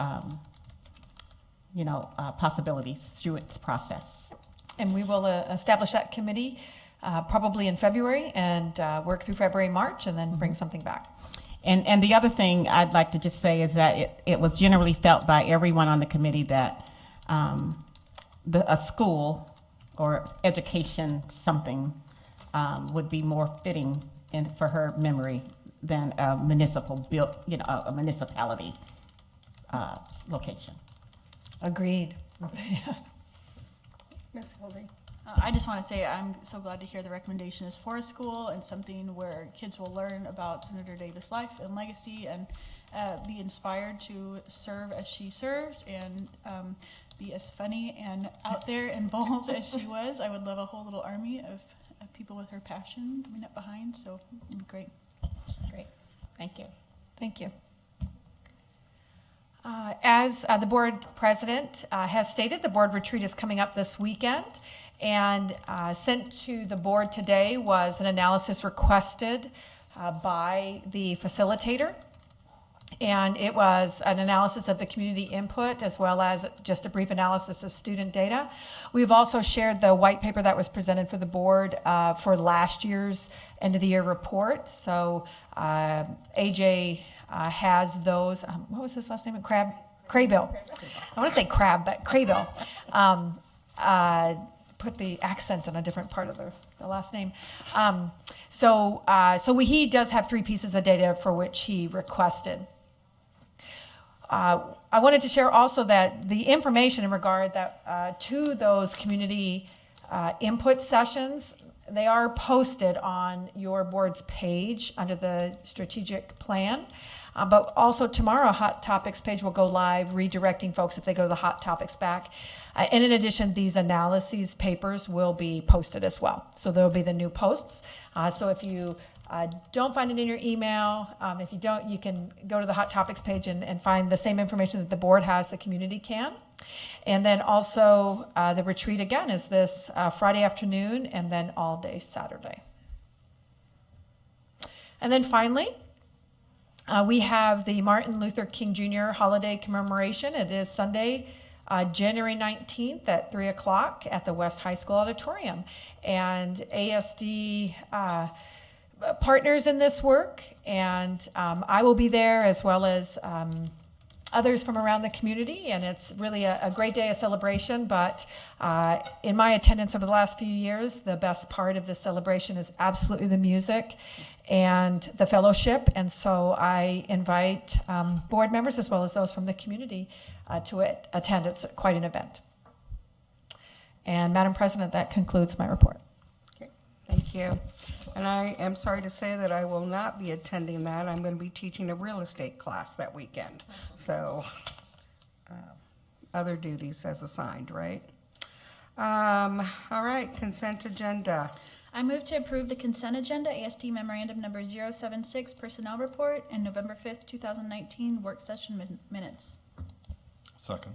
possibilities through its process. And we will establish that committee probably in February and work through February, March, and then bring something back. And the other thing I'd like to just say is that it was generally felt by everyone on the committee that a school or education something would be more fitting for her memory than a a municipality location. Agreed. Ms. Holding. I just want to say I'm so glad to hear the recommendation is for a school and something where kids will learn about Senator Davis' life and legacy and be inspired to serve as she served and be as funny and out there and bold as she was. I would love a whole little army of people with her passion coming up behind, so it'd be great. Great. Thank you. Thank you. As the board president has stated, the board retreat is coming up this weekend, and sent to the board today was an analysis requested by the facilitator, and it was an analysis of the community input as well as just a brief analysis of student data. We've also shared the white paper that was presented for the board for last year's end of the year report. So AJ has those. What was his last name? Craybill. I want to say Crab, but Craybill. Put the accent on a different part of the last name. So he does have 3 pieces of data for which he requested. I wanted to share also that the information in regard that to those community input sessions, they are posted on your board's page under the strategic plan. But also tomorrow, Hot Topics page will go live, redirecting folks if they go to the Hot Topics back. And in addition, these analyses papers will be posted as well. So there will be the new posts. So if you don't find it in your email, if you don't, you can go to the Hot Topics page and find the same information that the board has, the community can. And then also the retreat again is this Friday afternoon and then all day Saturday. And then finally, we have the Martin Luther King Jr. holiday commemoration. It is Sunday, January 19th at 3 o'clock at the West High School Auditorium. And ASD partners in this work, and I will be there as well as others from around the community, and it's really a great day of celebration. But in my attendance over the last few years, the best part of this celebration is absolutely the music and the fellowship, and so I invite board members as well as those from the community to attend. It's quite an event. And Madam President, that concludes my report. Okay, thank you. And I am sorry to say that I will not be attending that. I'm going to be teaching a real estate class that weekend. So other duties as assigned, right? All right, consent agenda. I move to approve the consent agenda, ASD Memorandum Number 076 Personnel Report, and November 5th, 2019 Work Session Minutes. Second.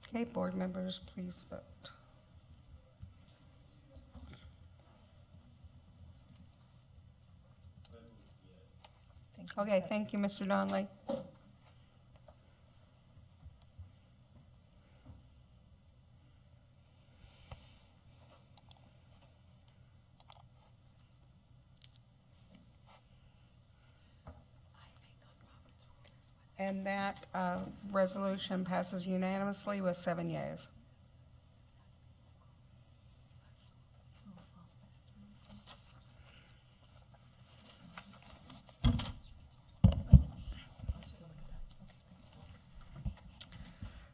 Okay, board members, please vote. Okay, thank you, Mr. Donnelly. And that resolution passes unanimously with 7 yeas.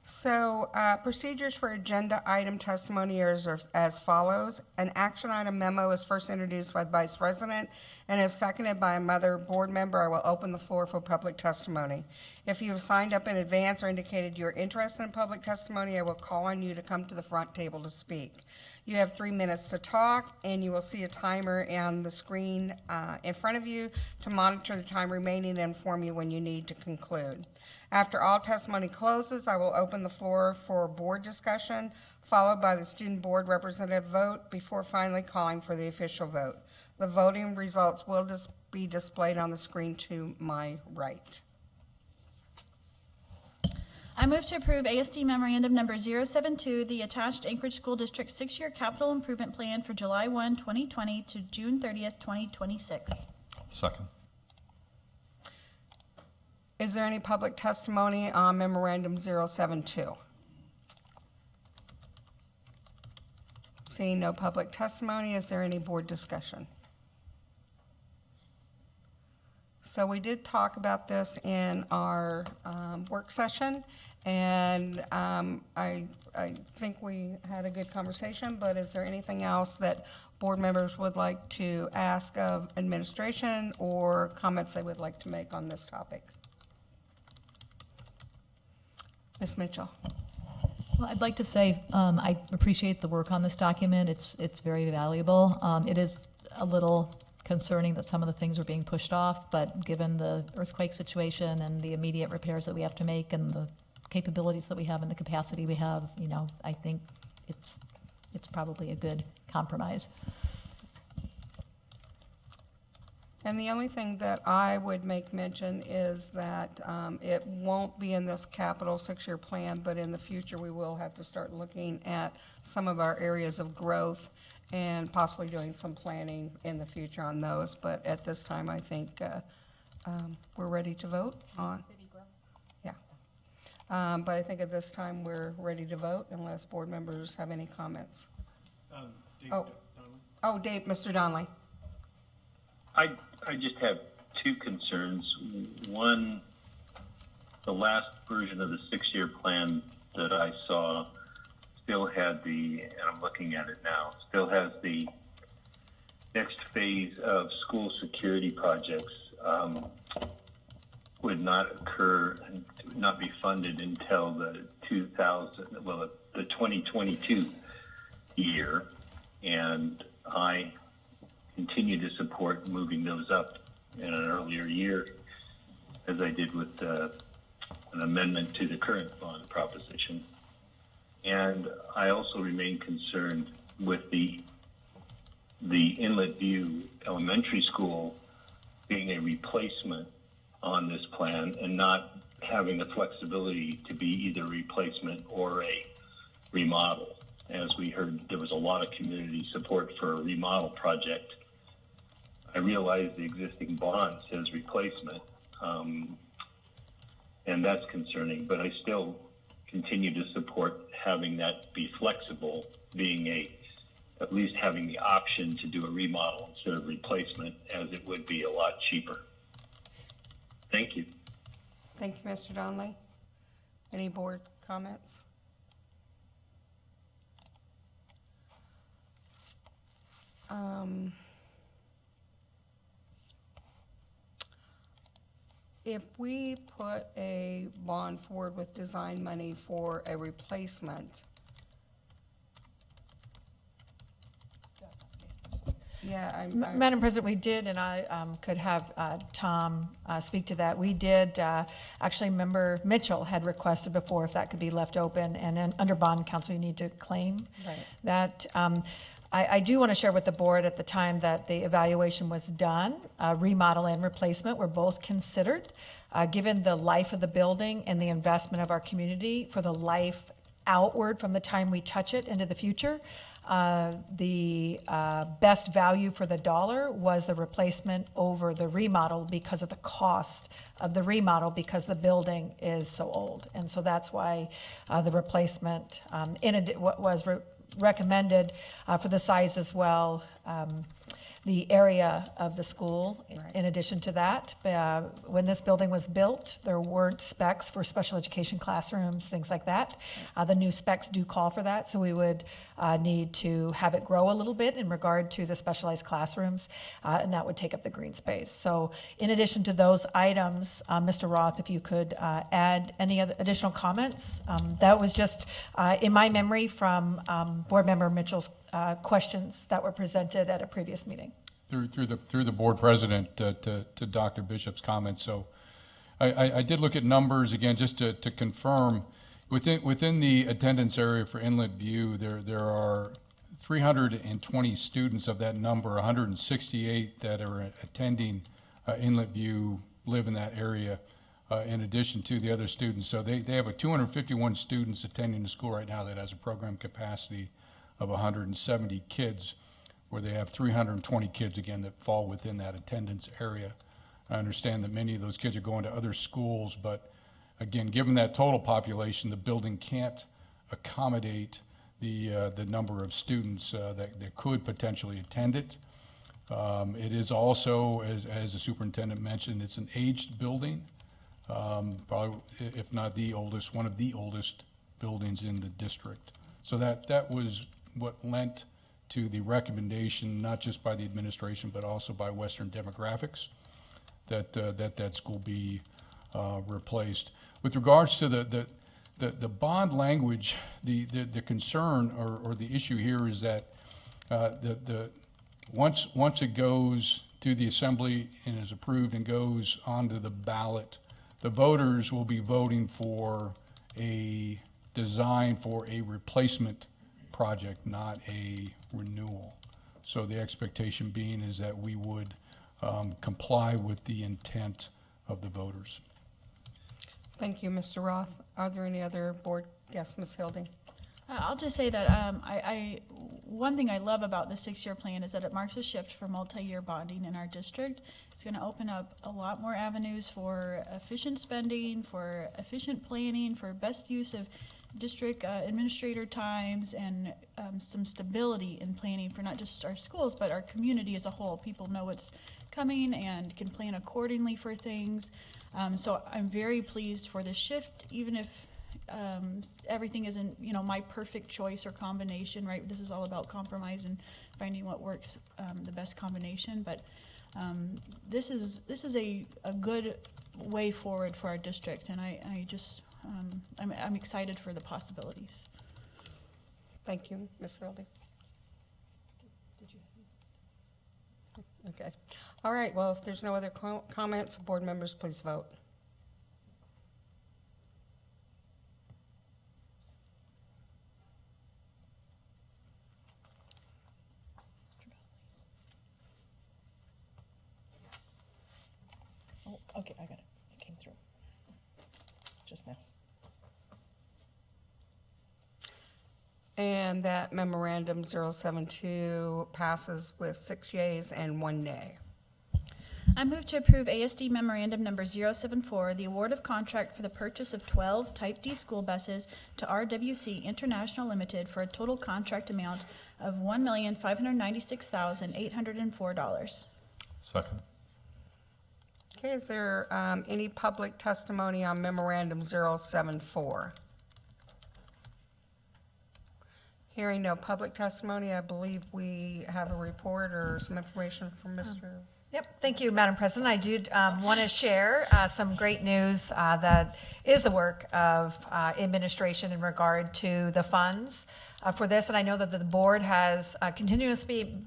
So procedures for agenda item testimony are as follows. An action item memo is first introduced by the Vice President, and if seconded by another board member, I will open the floor for public testimony. If you have signed up in advance or indicated you're interested in public testimony, I will call on you to come to the front table to speak. You have 3 minutes to talk, and you will see a timer on the screen in front of you to monitor the time remaining and inform you when you need to conclude. After all testimony closes, I will open the floor for board discussion, followed by the student board representative vote before finally calling for the official vote. The voting results will be displayed on the screen to my right. I move to approve ASD Memorandum Number 072, the attached Anchorage School District 6-year capital improvement plan for July 1, 2020 to June 30th, 2026. Second. Is there any public testimony on Memorandum 072? Seeing no public testimony, is there any board discussion? So we did talk about this in our work session, and I think we had a good conversation, but is there anything else that board members would like to ask of administration or comments they would like to make on this topic? Ms. Mitchell. Well, I'd like to say I appreciate the work on this document. It's very valuable. It is a little concerning that some of the things are being pushed off, but given the earthquake situation and the immediate repairs that we have to make and the capabilities that we have and the capacity we have, you know, I think it's probably a good compromise. And the only thing that I would make mention is that it won't be in this capital 6-year plan, but in the future we will have to start looking at some of our areas of growth and possibly doing some planning in the future on those. But at this time, I think we're ready to vote on. Yeah. But I think at this time we're ready to vote unless board members have any comments. Dave, Mr. Donnelly. I just have two concerns. One, the last version of the 6-year plan that I saw still had the, and I'm looking at it now, still has the next phase of school security projects would not occur and not be funded until the 2022 year. And I continue to support moving those up in an earlier year, as I did with an amendment to the current bond proposition. And I also remain concerned with the Inlet View Elementary School being a replacement on this plan and not having the flexibility to be either replacement or a remodel. As we heard, there was a lot of community support for a remodel project. I realize the existing bond says replacement, and that's concerning, but I still continue to support having that be flexible, being at least having the option to do a remodel instead of replacement, as it would be a lot cheaper. Thank you. Thank you, Mr. Donnelly. Any board comments? If we put a bond forward with design money for a replacement, yeah, Madam President, we did, and I could have Tom speak to that. We did, actually, Member Mitchell had requested before if that could be left open, and then under bond council, you need to claim that. I do want to share with the board at the time that the evaluation was done, remodel and replacement were both considered, given the life of the building and the investment of our community for the life outward from the time we touch it into the future. The best value for the dollar was the replacement over the remodel because of the cost of the remodel, because the building is so old. And so that's why the replacement what was recommended for the size as well, the area of the school. In addition to that, when this building was built, there weren't specs for special education classrooms, things like that. The new specs do call for that, so we would need to have it grow a little bit in regard to the specialized classrooms, and that would take up the green space. So in addition to those items, Mr. Roth, if you could add any other additional comments. That was just in my memory from Board Member Mitchell's questions that were presented at a previous meeting. Through the board president to Dr. Bishop's comments. So I did look at numbers again just to confirm within the attendance area for Inlet View, there are 320 students of that number. 168 that are attending Inlet View live in that area, in addition to the other students. So they have 251 students attending the school right now that has a program capacity of 170 kids, where they have 320 kids, again, that fall within that attendance area. I understand that many of those kids are going to other schools, but again, given that total population, the building can't accommodate the number of students that could potentially attend it. It is also, as the superintendent mentioned, it's an aged building, probably, if not the oldest, one of the oldest buildings in the district. So that was what lent to the recommendation, not just by the administration, but also by Western Demographics, that school be replaced. With regards to the bond language, the concern or the issue here is that once it goes to the assembly and is approved and goes onto the ballot, the voters will be voting for a design for a replacement project, not a renewal. So the expectation being is that we would comply with the intent of the voters. Thank you, Mr. Roth. Are there any other board? Yes, Ms. Hilding. I'll just say that one thing I love about the 6-year plan is that it marks a shift for multi-year bonding in our district. It's going to open up a lot more avenues for efficient spending, for efficient planning, for best use of district administrator times, and some stability in planning for not just our schools, but our community as a whole. People know what's coming and can plan accordingly for things. So I'm very pleased for the shift, even if everything isn't, my perfect choice or combination, right? This is all about compromise and finding what works, the best combination. But this is a good way forward for our district, and I'm excited for the possibilities. Thank you, Ms. Hildy. Okay. All right, well, if there's no other comments, board members, please vote. Oh, okay, I got it. It came through just now. And that memorandum 072 passes with 6 yeas and 1 nay. I move to approve ASD Memorandum Number 074, the award of contract for the purchase of 12 Type D school buses to RWC International Limited for a total contract amount of $1,596,804. Second. Okay, is there any public testimony on memorandum 074? Hearing no public testimony, I believe we have a report or some information from Mr. Yep, thank you, Madam President. I do want to share some great news that is the work of administration in regard to the funds for this. And I know that the board has continuously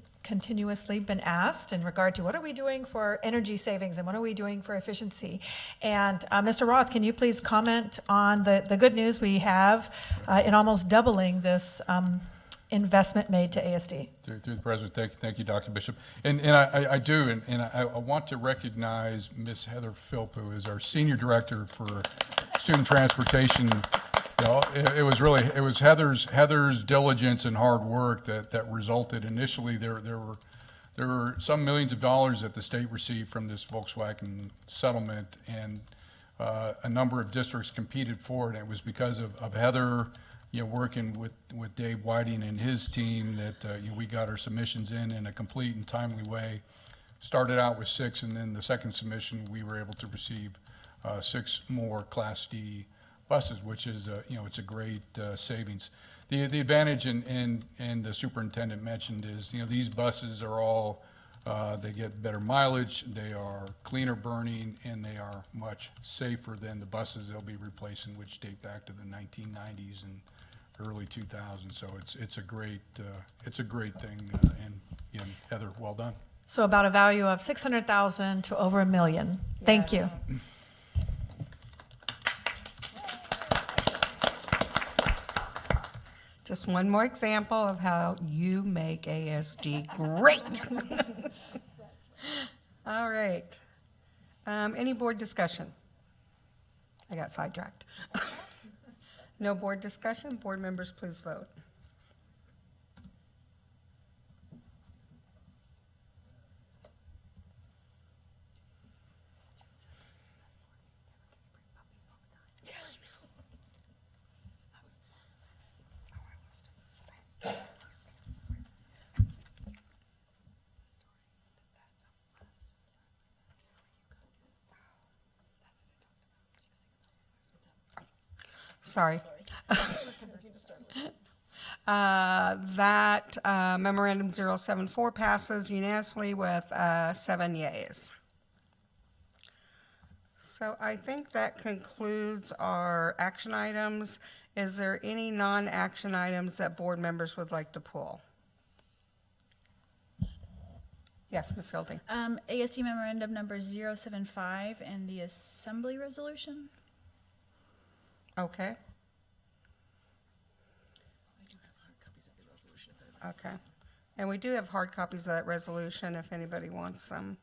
been asked in regard to what are we doing for energy savings and what are we doing for efficiency. And Mr. Roth, can you please comment on the good news we have in almost doubling this investment made to ASD? Through the President, thank you, Dr. Bishop. And I do, and I want to recognize Ms. Heather Philp, who is our Senior Director for Student Transportation. It was Heather's diligence and hard work that resulted. Initially, there were some millions of dollars that the state received from this Volkswagen settlement, and a number of districts competed for it. And it was because of Heather, working with Dave Whiting and his team that we got our submissions in a complete and timely way. Started out with 6, and then the second submission we were able to receive 6 more Class D buses, which is it's a great savings. The advantage, and the superintendent mentioned, is these buses are all they get better mileage, they are cleaner burning, and they are much safer than the buses they'll be replacing, which date back to the 1990s and early 2000s. So it's a great thing, and Heather, well done. So about a value of $600,000 to over $1 million. Thank you. Just one more example of how you make ASD great. All right. Any board discussion? I got sidetracked. No board discussion. Board members, please vote. Sorry. That memorandum 074 passes unanimously with 7 yeas. So I think that concludes our action items. Is there any non-action items that board members would like to pull? Yes, Ms. Hildy. ASD Memorandum Number 075 and the Assembly Resolution. Okay. Okay. And we do have hard copies of that resolution if anybody wants them.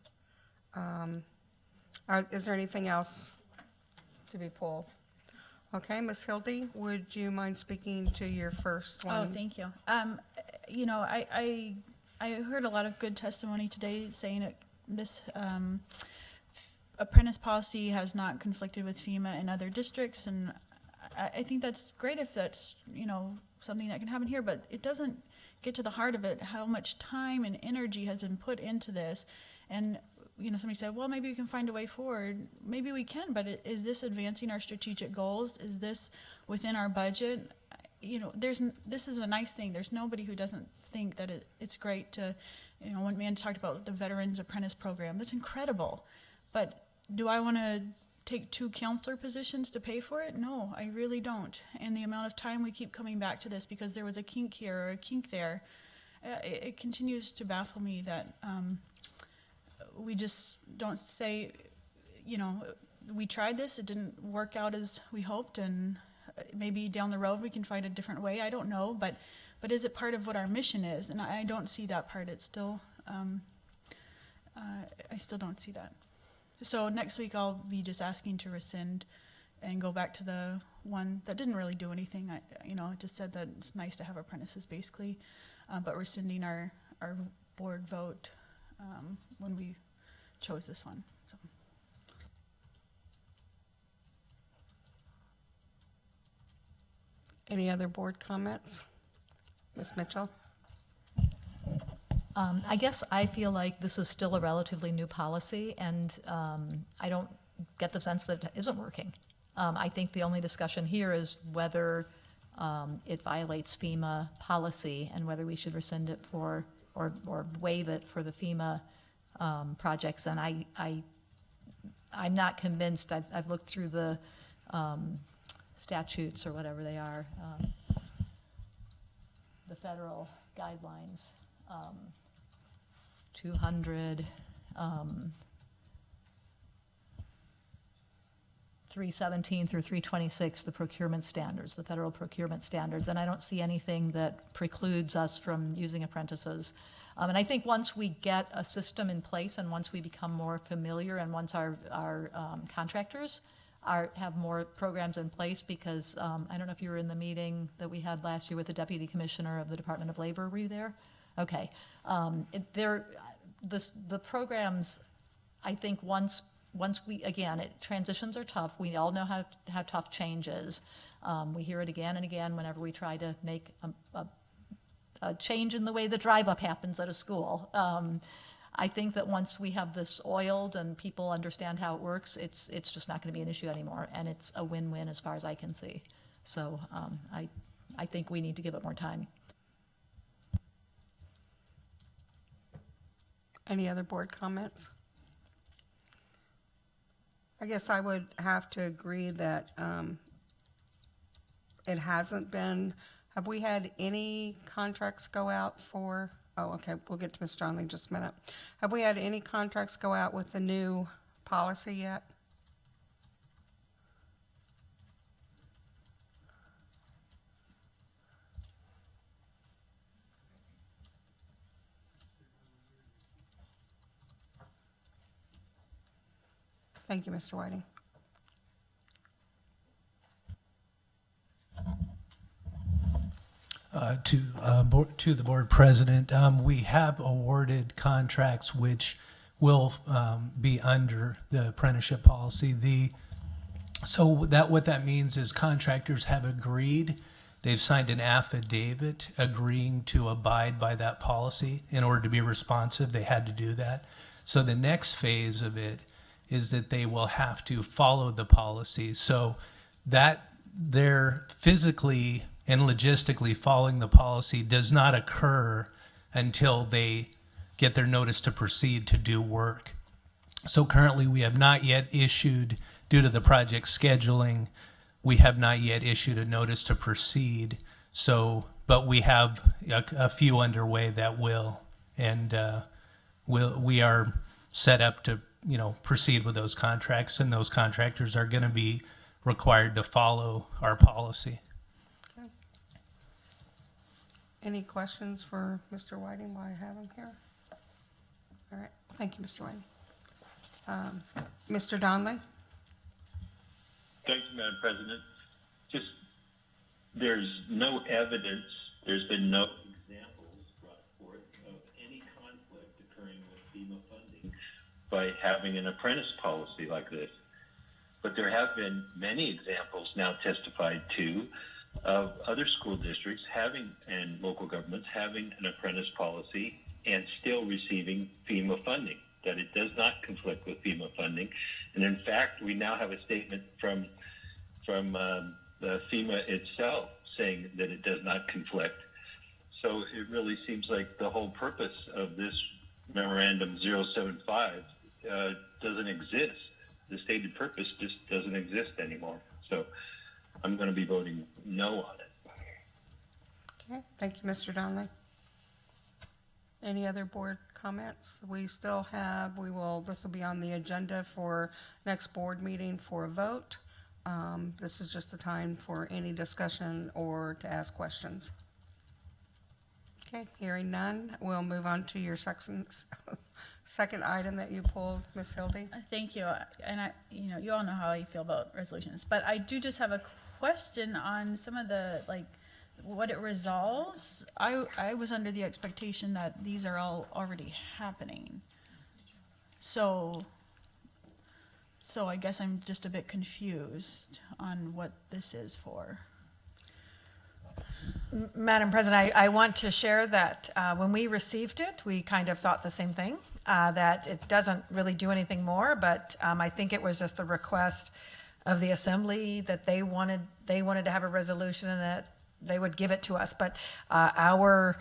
Is there anything else to be pulled? Okay, Ms. Hildy, would you mind speaking to your first one? Oh, thank you. I heard a lot of good testimony today saying that this apprentice policy has not conflicted with FEMA and other districts, and I think that's great if that's something that can happen here, but it doesn't get to the heart of it, how much time and energy has been put into this. And somebody said, well, maybe we can find a way forward. Maybe we can, but is this advancing our strategic goals? Is this within our budget? This is a nice thing. There's nobody who doesn't think that it's great to, one man talked about the Veterans Apprentice Program. That's incredible. But do I want to take 2 counselor positions to pay for it? No, I really don't. And the amount of time we keep coming back to this because there was a kink here or a kink there, it continues to baffle me that we just don't say, we tried this, it didn't work out as we hoped, and maybe down the road we can find a different way. I don't know, but is it part of what our mission is? And I don't see that part. It's still, I still don't see that. So next week I'll be just asking to rescind and go back to the one that didn't really do anything. It just said that it's nice to have apprentices basically, but rescinding our board vote when we chose this one. So. Any other board comments? Ms. Mitchell? I guess I feel like this is still a relatively new policy, and I don't get the sense that it isn't working. I think the only discussion here is whether it violates FEMA policy and whether we should rescind it for or waive it for the FEMA projects. And I'm not convinced. I've looked through the statutes or whatever they are, the federal guidelines. 200, 317 through 326, the procurement standards, the federal procurement standards, and I don't see anything that precludes us from using apprentices. And I think once we get a system in place and once we become more familiar and once our contractors have more programs in place, because I don't know if you were in the meeting that we had last year with the Deputy Commissioner of the Department of Labor. Were you there? Okay. The programs, I think once we, again, transitions are tough. We all know how tough change is. We hear it again and again whenever we try to make a change in the way the drive-up happens at a school. I think that once we have this oiled and people understand how it works, it's just not going to be an issue anymore, and it's a win-win as far as I can see. So I think we need to give it more time. Any other board comments? I guess I would have to agree that it hasn't been. Have we had any contracts go out for? Oh, okay. We'll get to Ms. Stronley in just a minute. Have we had any contracts go out with the new policy yet? Thank you, Mr. Whiting. To the board president, we have awarded contracts which will be under the apprenticeship policy. What that means is contractors have agreed. They've signed an affidavit agreeing to abide by that policy. In order to be responsive, they had to do that. So the next phase of it is that they will have to follow the policy, so that they're physically and logistically following the policy does not occur until they get their notice to proceed to do work. So currently we have not yet issued, due to the project scheduling, we have not yet issued a notice to proceed. So, but we have a few underway that will, and we are set up to proceed with those contracts, and those contractors are going to be required to follow our policy. Okay. Any questions for Mr. Whiting while I have him here? All right. Thank you, Mr. Whiting. Mr. Donnelly? Thank you, Madam President. There's no evidence, there's been no examples brought forth of any conflict occurring with FEMA funding by having an apprentice policy like this. But there have been many examples now testified to of other school districts and local governments having an apprentice policy and still receiving FEMA funding. that it does not conflict with FEMA funding. And in fact, we now have a statement from the FEMA itself saying that it does not conflict. So it really seems like the whole purpose of this memorandum 075 doesn't exist. The stated purpose just doesn't exist anymore. So I'm going to be voting no on it. Okay, thank you, Mr. Donnelly. Any other board comments? This will be on the agenda for next board meeting for a vote. This is just the time for any discussion or to ask questions. Okay, hearing none, we'll move on to your second item that you pulled, Ms. Hildy. Thank you. And you all know how I feel about resolutions, but I do just have a question on some of the, what it resolves. I was under the expectation that these are all already happening. So I guess I'm just a bit confused on what this is for. Madam President, I want to share that when we received it, we kind of thought the same thing, that it doesn't really do anything more, but I think it was just the request of the Assembly that they wanted to have a resolution and that they would give it to us. But our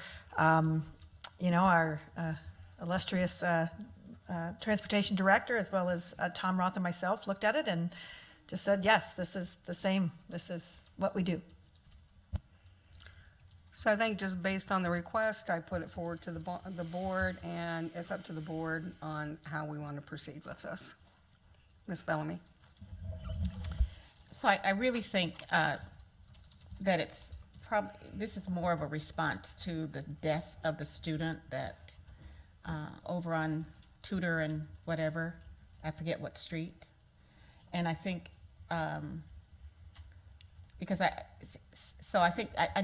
illustrious Transportation Director, as well as Tom Roth and myself, looked at it and just said, yes, this is the same. This is what we do. So I think just based on the request, I put it forward to the board, and it's up to the board on how we want to proceed with this. Ms. Bellamy. So I really think that this is more of a response to the death of the student that over on Tudor and whatever, I forget what street. And I think, I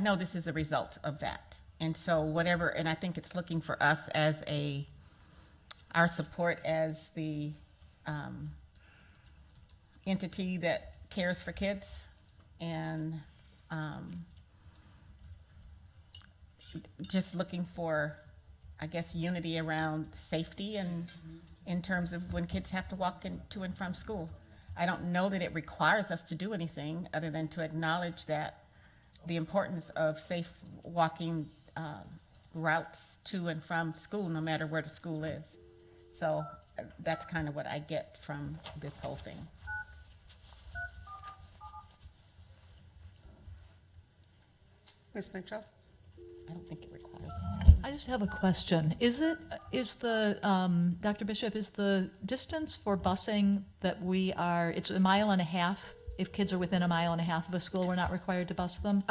know this is a result of that. And so whatever, and I think it's looking for us as our support as the entity that cares for kids, and just looking for, I guess, unity around safety and in terms of when kids have to walk to and from school. I don't know that it requires us to do anything other than to acknowledge that the importance of safe walking routes to and from school, no matter where the school is. So that's kind of what I get from this whole thing. Ms. Mitchell? I don't think it requires. I just have a question. Dr. Bishop, is the distance for busing that it's 1.5 miles? If kids are within 1.5 miles of a school, we're not required to bus them?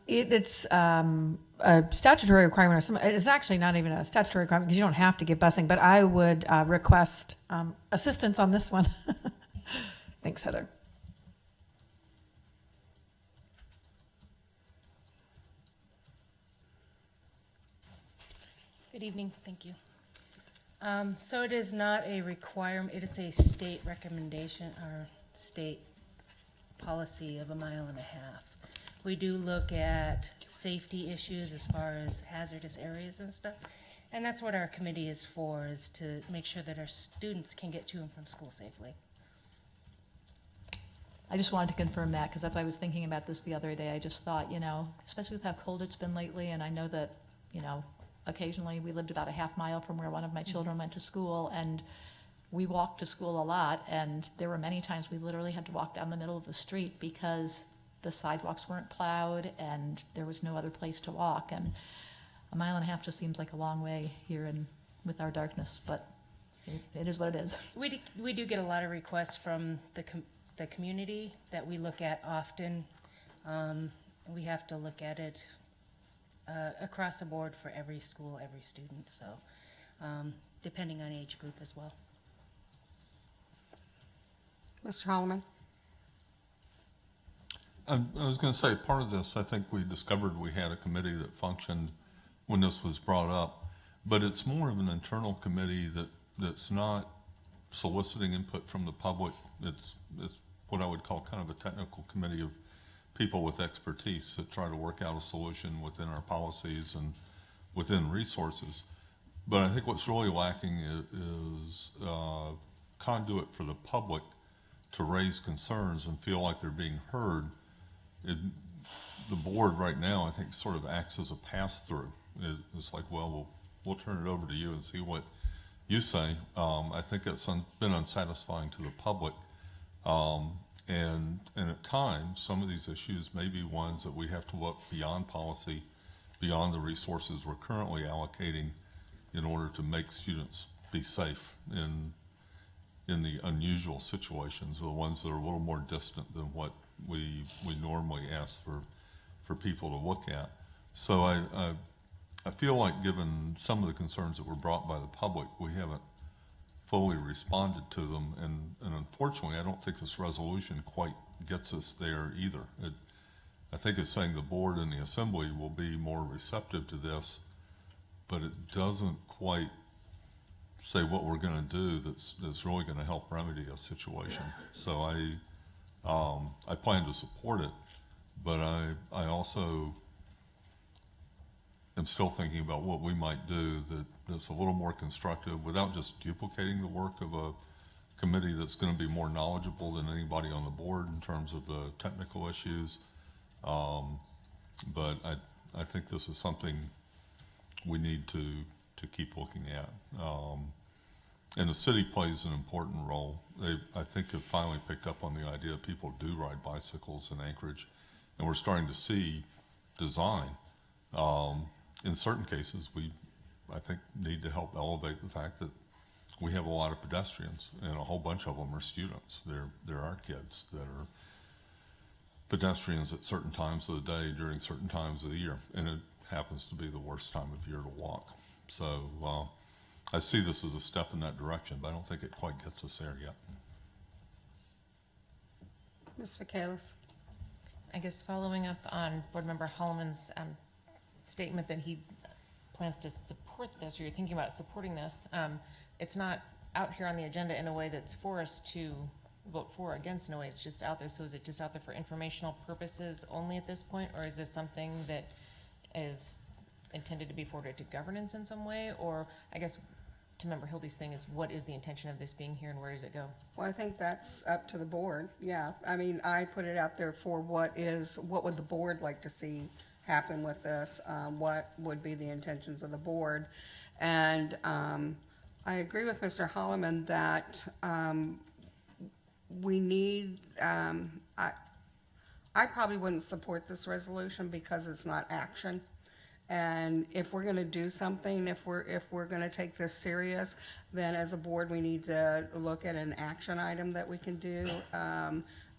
It's a statutory requirement. It's actually not even a statutory requirement because you don't have to give busing, but I would request assistance on this one. Thanks, Heather. Good evening, thank you. So it is not a requirement, it is a state recommendation or state policy of 1.5 miles. We do look at safety issues as far as hazardous areas and stuff, and that's what our committee is for, is to make sure that our students can get to and from school safely. I just wanted to confirm that because as I was thinking about this the other day, I just thought, especially with how cold it's been lately, and I know that, occasionally we lived about 0.5 mile from where one of my children went to school, and we walked to school a lot, and there were many times we literally had to walk down the middle of the street because the sidewalks weren't plowed and there was no other place to walk. And 1.5 miles just seems like a long way here with our darkness, but it is what it is. We do get a lot of requests from the community that we look at often. We have to look at it across the board for every school, every student, so depending on age group as well. Mr. Holloman? I was going to say, part of this, I think we discovered we had a committee that functioned when this was brought up, but it's more of an internal committee that's not soliciting input from the public. It's what I would call kind of a technical committee of people with expertise that try to work out a solution within our policies and within resources. But I think what's really lacking is conduit for the public to raise concerns and feel like they're being heard. The board right now, I think, sort of acts as a pass-through. It's like, well, we'll turn it over to you and see what you say. I think it's been unsatisfying to the public. And at times, some of these issues may be ones that we have to look beyond policy, beyond the resources we're currently allocating in order to make students be safe in the unusual situations, the ones that are a little more distant than what we normally ask for people to look at. So I feel like, given some of the concerns that were brought by the public, we haven't fully responded to them, and unfortunately I don't think this resolution quite gets us there either. I think it's saying the board and the assembly will be more receptive to this, but it doesn't quite say what we're going to do that's really going to help remedy a situation. So I plan to support it, but I also am still thinking about what we might do that's a little more constructive without just duplicating the work of a committee that's going to be more knowledgeable than anybody on the board in terms of the technical issues. But I think this is something we need to keep looking at. And the city plays an important role. They, I think, have finally picked up on the idea that people do ride bicycles in Anchorage, and we're starting to see design. In certain cases, I think, need to help elevate the fact that we have a lot of pedestrians, and a whole bunch of them are students. There are kids that are pedestrians at certain times of the day during certain times of the year, and it happens to be the worst time of year to walk. So I see this as a step in that direction, but I don't think it quite gets us there yet. Ms. Vacalis. I guess following up on Board Member Holloman's statement that he plans to support this, or you're thinking about supporting this, it's not out here on the agenda in a way that's for us to vote for or against in a way. It's just out there. So is it just out there for informational purposes only at this point, or is this something that is intended to be forwarded to governance in some way? Or I guess to Member Hildy's thing is, what is the intention of this being here and where does it go? Well, I think that's up to the board. Yeah, I mean, I put it out there for what would the board like to see happen with this? What would be the intentions of the board? And I agree with Mr. Holloman that we need, I probably wouldn't support this resolution because it's not action. And if we're going to do something, if we're going to take this serious, then as a board we need to look at an action item that we can do,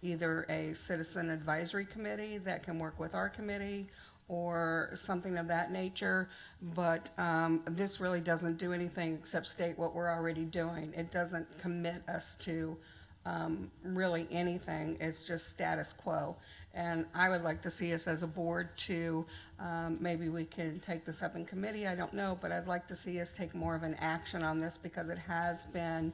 either a citizen advisory committee that can work with our committee or something of that nature. But this really doesn't do anything except state what we're already doing. It doesn't commit us to really anything. It's just status quo. And I would like to see us as a board to, maybe we can take this up in committee, I don't know, but I'd like to see us take more of an action on this because it has been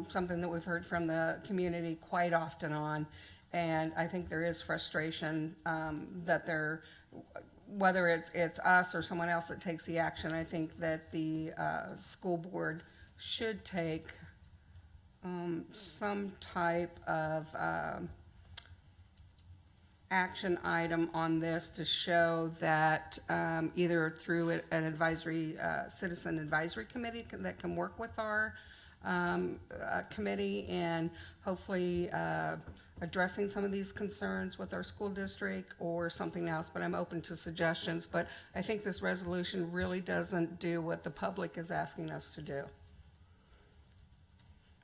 something that we've heard from the community quite often on. And I think there is frustration that whether it's us or someone else that takes the action, I think that the school board should take some type of action item on this to show that either through an advisory, citizen advisory committee that can work with our committee and hopefully addressing some of these concerns with our school district or something else, but I'm open to suggestions. But I think this resolution really doesn't do what the public is asking us to do.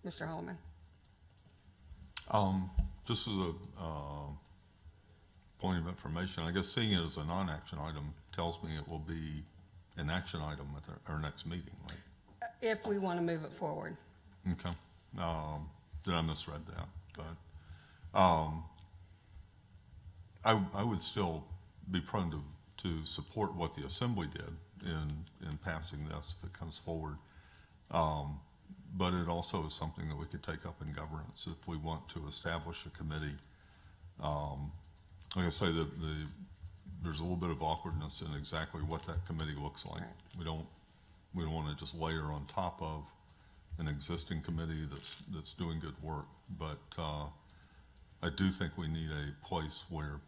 Mr. Holloman. Just as a point of information, I guess seeing it as a non-action item tells me it will be an action item at our next meeting, right? If we want to move it forward. Okay. Did I misread that? But I would still be prone to support what the Assembly did in passing this if it comes forward. But it also is something that we could take up in governance if we want to establish a committee. Like I say, there's a little bit of awkwardness in exactly what that committee looks like. We don't we don't want to just layer on top of an existing committee that's doing good work. But I do think we need a place where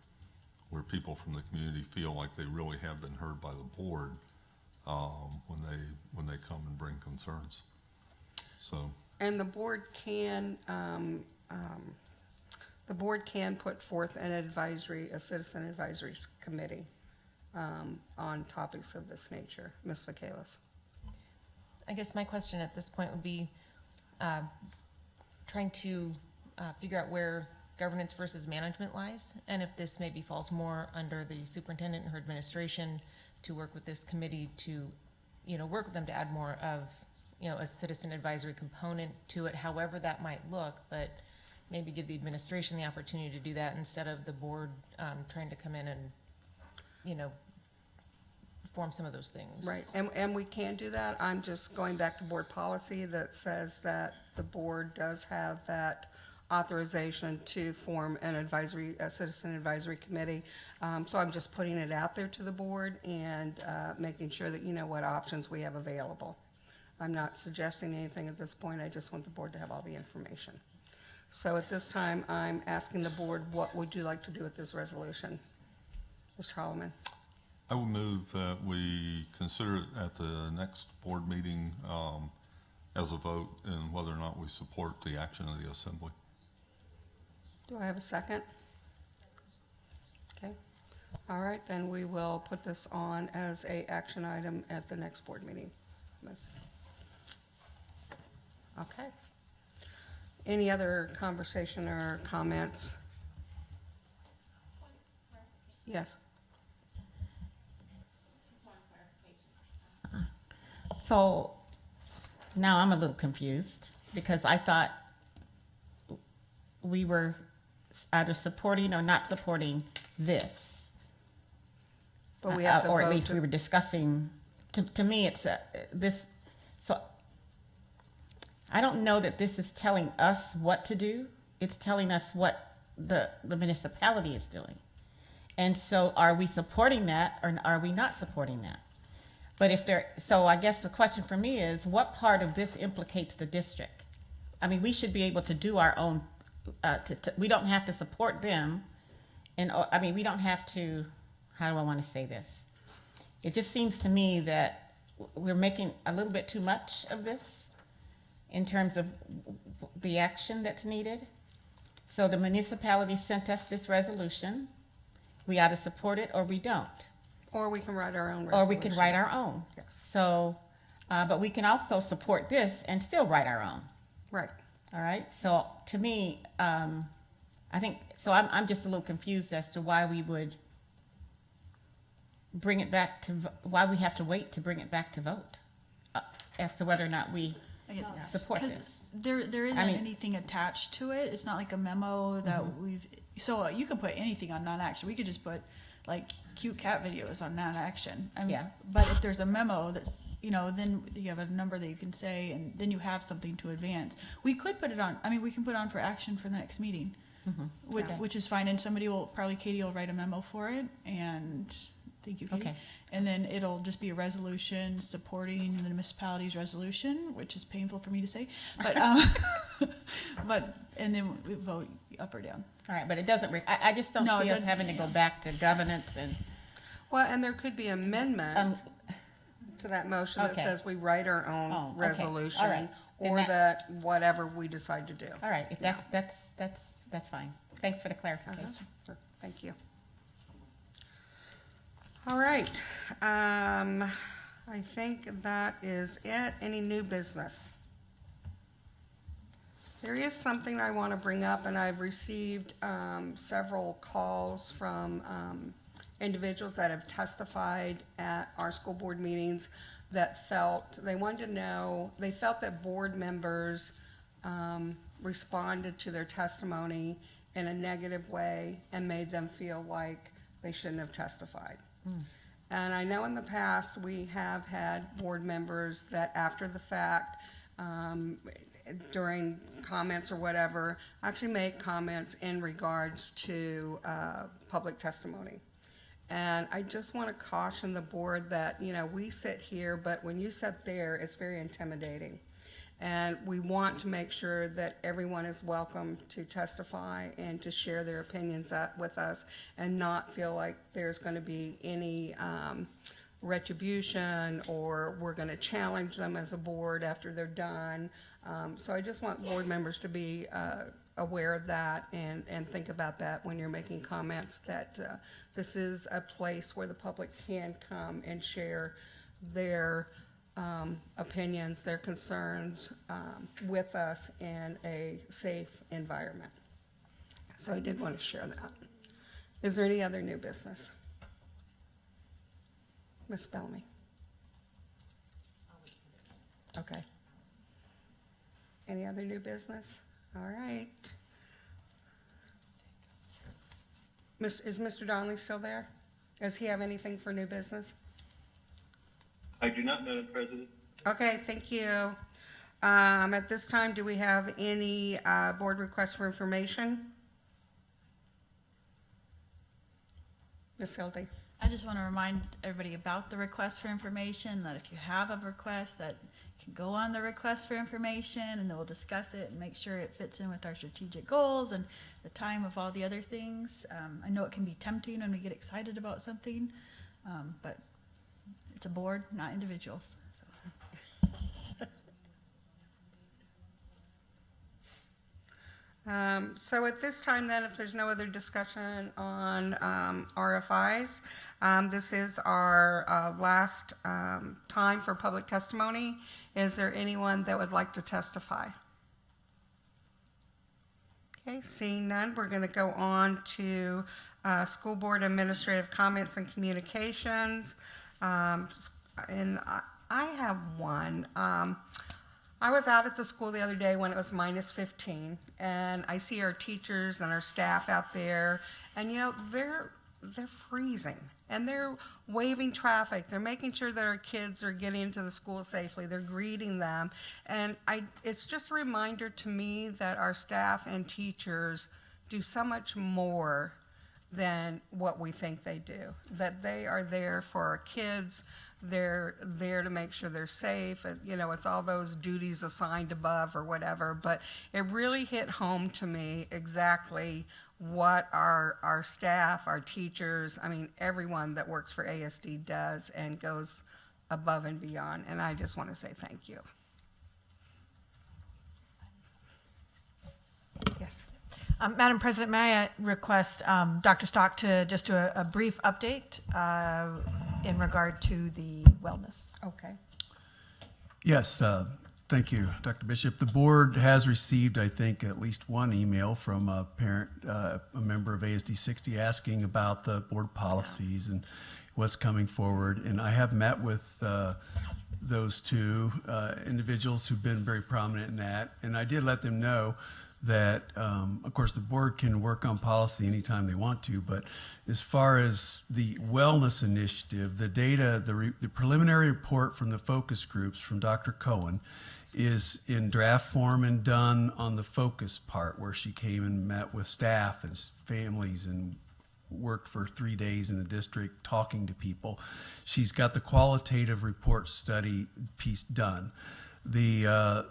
people from the community feel like they really have been heard by the board when they come and bring concerns. So. And the board can put forth a citizen advisory committee on topics of this nature. Ms. Michaelis. I guess my question at this point would be trying to figure out where governance versus management lies, and if this maybe falls more under the superintendent and her administration to work with this committee to, work with them to add more of, a citizen advisory component to it, however that might look, but maybe give the administration the opportunity to do that instead of the board trying to come in and, form some of those things. Right, and we can do that. I'm just going back to board policy that says that the board does have that authorization to form a citizen advisory committee. So I'm just putting it out there to the board and making sure that you know what options we have available. I'm not suggesting anything at this point. I just want the board to have all the information. So at this time, I'm asking the board, what would you like to do with this resolution? Mr. Holloman. I would move that we consider it at the next board meeting as a vote in whether or not we support the action of the assembly. Do I have a second? Okay. All right, then we will put this on as a action item at the next board meeting. Okay. Any other conversation or comments? Yes. So now I'm a little confused because I thought we were either supporting or not supporting this. But we have to or at vote least we were discussing, to me it's this, so I don't know that this is telling us what to do. It's telling us what the municipality is doing. And so are we supporting that or are we not supporting that? But so I guess the question for me is, what part of this implicates the district? I mean, we should be able to do our own, we don't have to support them. And I mean, we don't have to, how do I want to say this? It just seems to me that we're making a little bit too much of this in terms of the action that's needed. So the municipality sent us this resolution. We either support it or we don't. Or we can write our own resolution. Or we can write our own. Yes. So, but we can also support this and still write our own. Right. All right. So to me, I think, so I'm just a little confused as to why we would bring it back to, why we have to wait to bring it back to vote as to whether or not we support this. There isn't anything attached to it. It's not like a memo that so you could put anything on non-action. We could just put like cute cat videos on non-action. But if there's a memo that's, then you have a number that you can say, and then you have something to advance. We could put it on, we can put it on for action for the next meeting, which is fine. And Katie will write a memo for it, and thank you, Katie. Okay. And then it'll just be a resolution supporting the municipality's resolution, which is painful for me to say, but, and then we vote up or down. All right, but it doesn't, I just don't see us having to go back to governance and. Well, and there could be amendment to that motion that says we write our own resolution. All right. Or that whatever we decide to do. All right, if that's fine. Thanks for the clarification. Sure. Thank you. All right, I think that is it. Any new business? There is something I want to bring up, and I've received several calls from individuals that have testified at our school board meetings that felt that board members responded to their testimony in a negative way and made them feel like they shouldn't have testified. And I know in the past we have had board members that after the fact, during comments or whatever, actually make comments in regards to public testimony. And I just want to caution the board that, you know, we sit here, but when you sit there, it's very intimidating. And we want to make sure that everyone is welcome to testify and to share their opinions with us and not feel like there's going to be any retribution or we're going to challenge them as a board after they're done. So I just want board members to be aware of that and think about that when you're making comments, that this is a place where the public can come and share their opinions, their concerns with us in a safe environment. So I did want to share that. Is there any other new business? Ms. Bellamy? Okay. Any other new business? All right. Is Mr. Donnelly still there? Does he have anything for new business? I do not, Madam President. Okay, thank you. At this time, do we have any board requests for information? Ms. Hildy? I just want to remind everybody about the request for information, that if you have a request, that you can go on the request for information and then we'll discuss it and make sure it fits in with our strategic goals and the time of all the other things. I know it can be tempting when we get excited about something, but it's a board, not individuals. So at this time then, if there's no other discussion on RFIs, this is our last time for public testimony. Is there anyone that would like to testify? Okay, seeing none, we're going to go on to school board administrative comments and communications. And I have one. I was out at the school the other day when it was -15, and I see our teachers and our staff out there, and you know, they're freezing, and they're waving traffic. They're making sure that our kids are getting into the school safely. They're greeting them, and it's just a reminder to me that our staff and teachers do so much more than what we think they do, that they are there for our kids. They're there to make sure they're safe. You know, it's all those duties assigned above or whatever, but it really hit home to me exactly what our staff, our teachers, I mean, everyone that works for ASD does and goes above and beyond. And I just want to say thank you. Yes. Madam President, may I request Dr. Stock to just do a brief update in regard to the wellness? Okay. Yes, thank you, Dr. Bishop. The board has received, I think, at least one email from a parent, a member of ASD 60, asking about the board policies and what's coming forward. And I have met with those two individuals who've been very prominent in that. And I did let them know that, of course, the board can work on policy anytime they want to, but as far as the wellness initiative, the data, the preliminary report from the focus groups from Dr. Cohen is in draft form and done on the focus part, where she came and met with staff and families and worked for 3 days in the district talking to people. She's got the qualitative report study piece done. The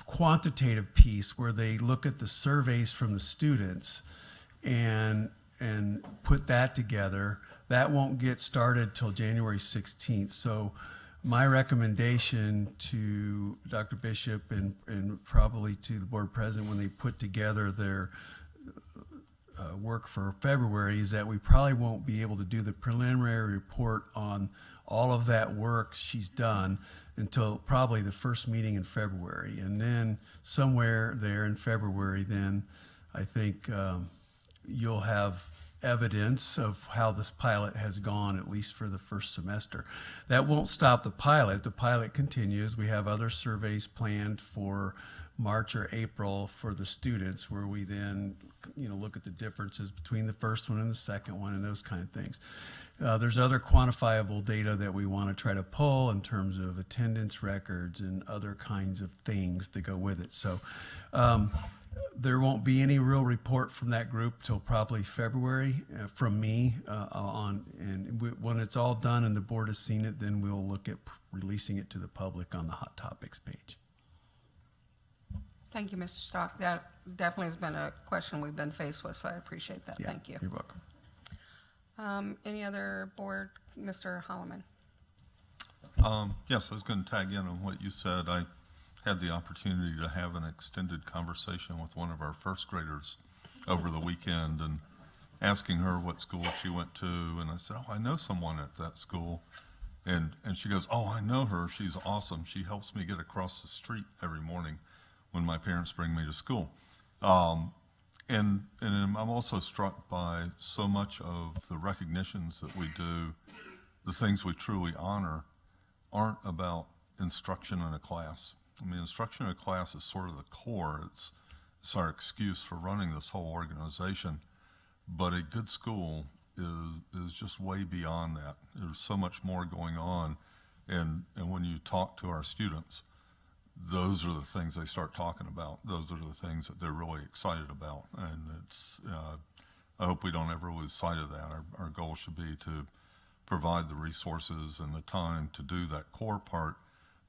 quantitative piece, where they look at the surveys from the students and put that together, that won't get started till January 16th. So my recommendation to Dr. Bishop and probably to the board president when they put together their work for February is that we probably won't be able to do the preliminary report on all of that work she's done until probably the first meeting in February. And then somewhere there in February, then I think you'll have evidence of how this pilot has gone, at least for the first semester. That won't stop the pilot. The pilot continues. We have other surveys planned for March or April for the students, where we then, you know, look at the differences between the first one and the second one and those kind of things. There's other quantifiable data that we want to try to pull in terms of attendance records and other kinds of things that go with it. So There won't be any real report from that group till probably February from me when it's all done and the board has seen it, then we'll look at releasing it to the public on the Hot Topics page. Thank you, Mr. Stock. That definitely has been a question we've been faced with, so I appreciate that. Yeah, Thank you. You're welcome. Any other board, Mr. Holloman? Yes, I was going to tag in on what you said. I had the opportunity to have an extended conversation with one of our first graders over the weekend and asking her what school she went to. And I said, oh, I know someone at that school. And she goes, oh, I know her. She's awesome. She helps me get across the street every morning when my parents bring me to school. And I'm also struck by so much of the recognitions that we do, the things we truly honor, aren't about instruction in a class. I mean, instruction in a class is sort of the core. It's our excuse for running this whole organization. But a good school is just way beyond that. There's so much more going on. And when you talk to our students, those are the things they start talking about. Those are the things that they're really excited about. And it's, I hope we don't ever lose sight of that. Our goal should be to provide the resources and the time to do that core part,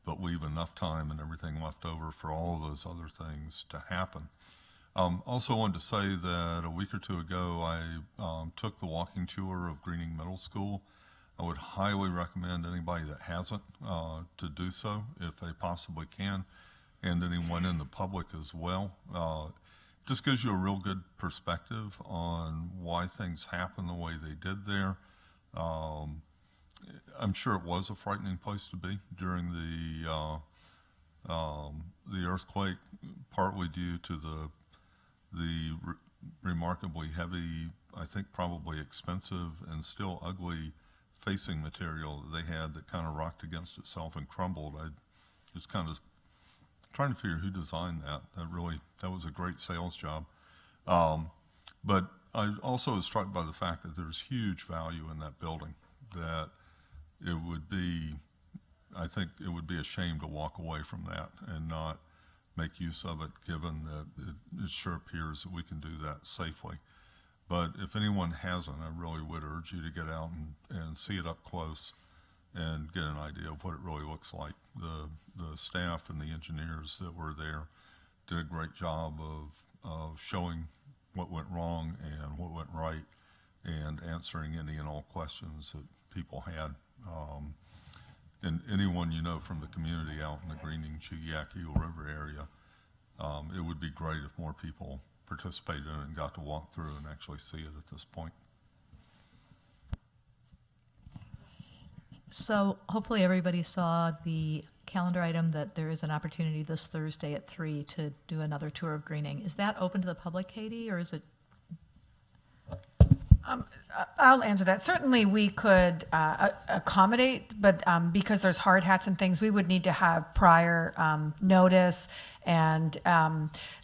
but leave enough time and everything left over for all those other things to happen. Also wanted to say that a week or two ago, I took the walking tour of Greening Middle School. I would highly recommend anybody that hasn't to do so if they possibly can, and anyone in the public as well. Just gives you a real good perspective on why things happen the way they did there. I'm sure it was a frightening place to be during the earthquake, partly due to the remarkably heavy, I think probably expensive and still ugly facing material that they had that kind of rocked against itself and crumbled. I just kind of trying to figure who designed that. That was a great sales job. But I also was struck by the fact that there's huge value in that building, that it would be, I think it would be a shame to walk away from that and not make use of it, given that it sure appears that we can do that safely. But if anyone hasn't, I really would urge you to get out and see it up close and get an idea of what it really looks like. The staff and the engineers that were there did a great job of showing what went wrong and what went right and answering any and all questions that people had. And anyone you know from the community out in the Greening, Chugach, Eagle River area, it would be great if more people participated in it and got to walk through and actually see it at this point. So hopefully everybody saw the calendar item that there is an opportunity this Thursday at 3 to do another tour of Greening. Is that open to the public, Katie, or is it? I'll answer that. Certainly we could accommodate, but because there's hard hats and things, we would need to have prior notice. And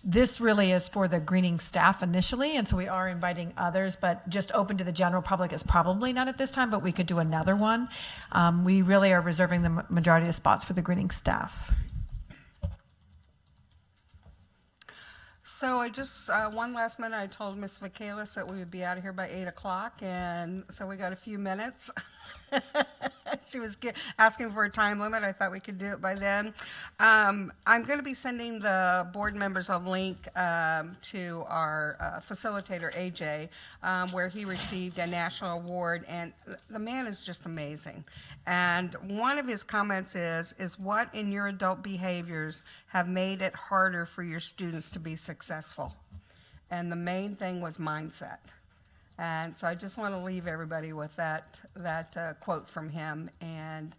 this really is for the Greening staff initially, and so we are inviting others, but just open to the general public is probably not at this time, but we could do another one. We really are reserving the majority of spots for the Greening staff. So I just, one last minute, I told Ms. Michaelis that we would be out of here by 8 o'clock, and so we got a few minutes. She was asking for a time limit. I thought we could do it by then. I'm going to be sending the board members a link to our facilitator, AJ, where he received a national award, and the man is just amazing. And one of his comments is what in your adult behaviors have made it harder for your students to be successful? And the main thing was mindset. And so I just want to leave everybody with that quote from him, and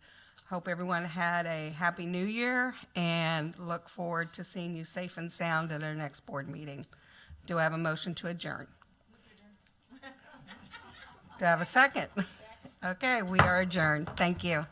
hope everyone had a happy new year, and look forward to seeing you safe and sound at our next board meeting. Do I have a motion to adjourn? Do I have a second? Okay, we are adjourned. Thank you.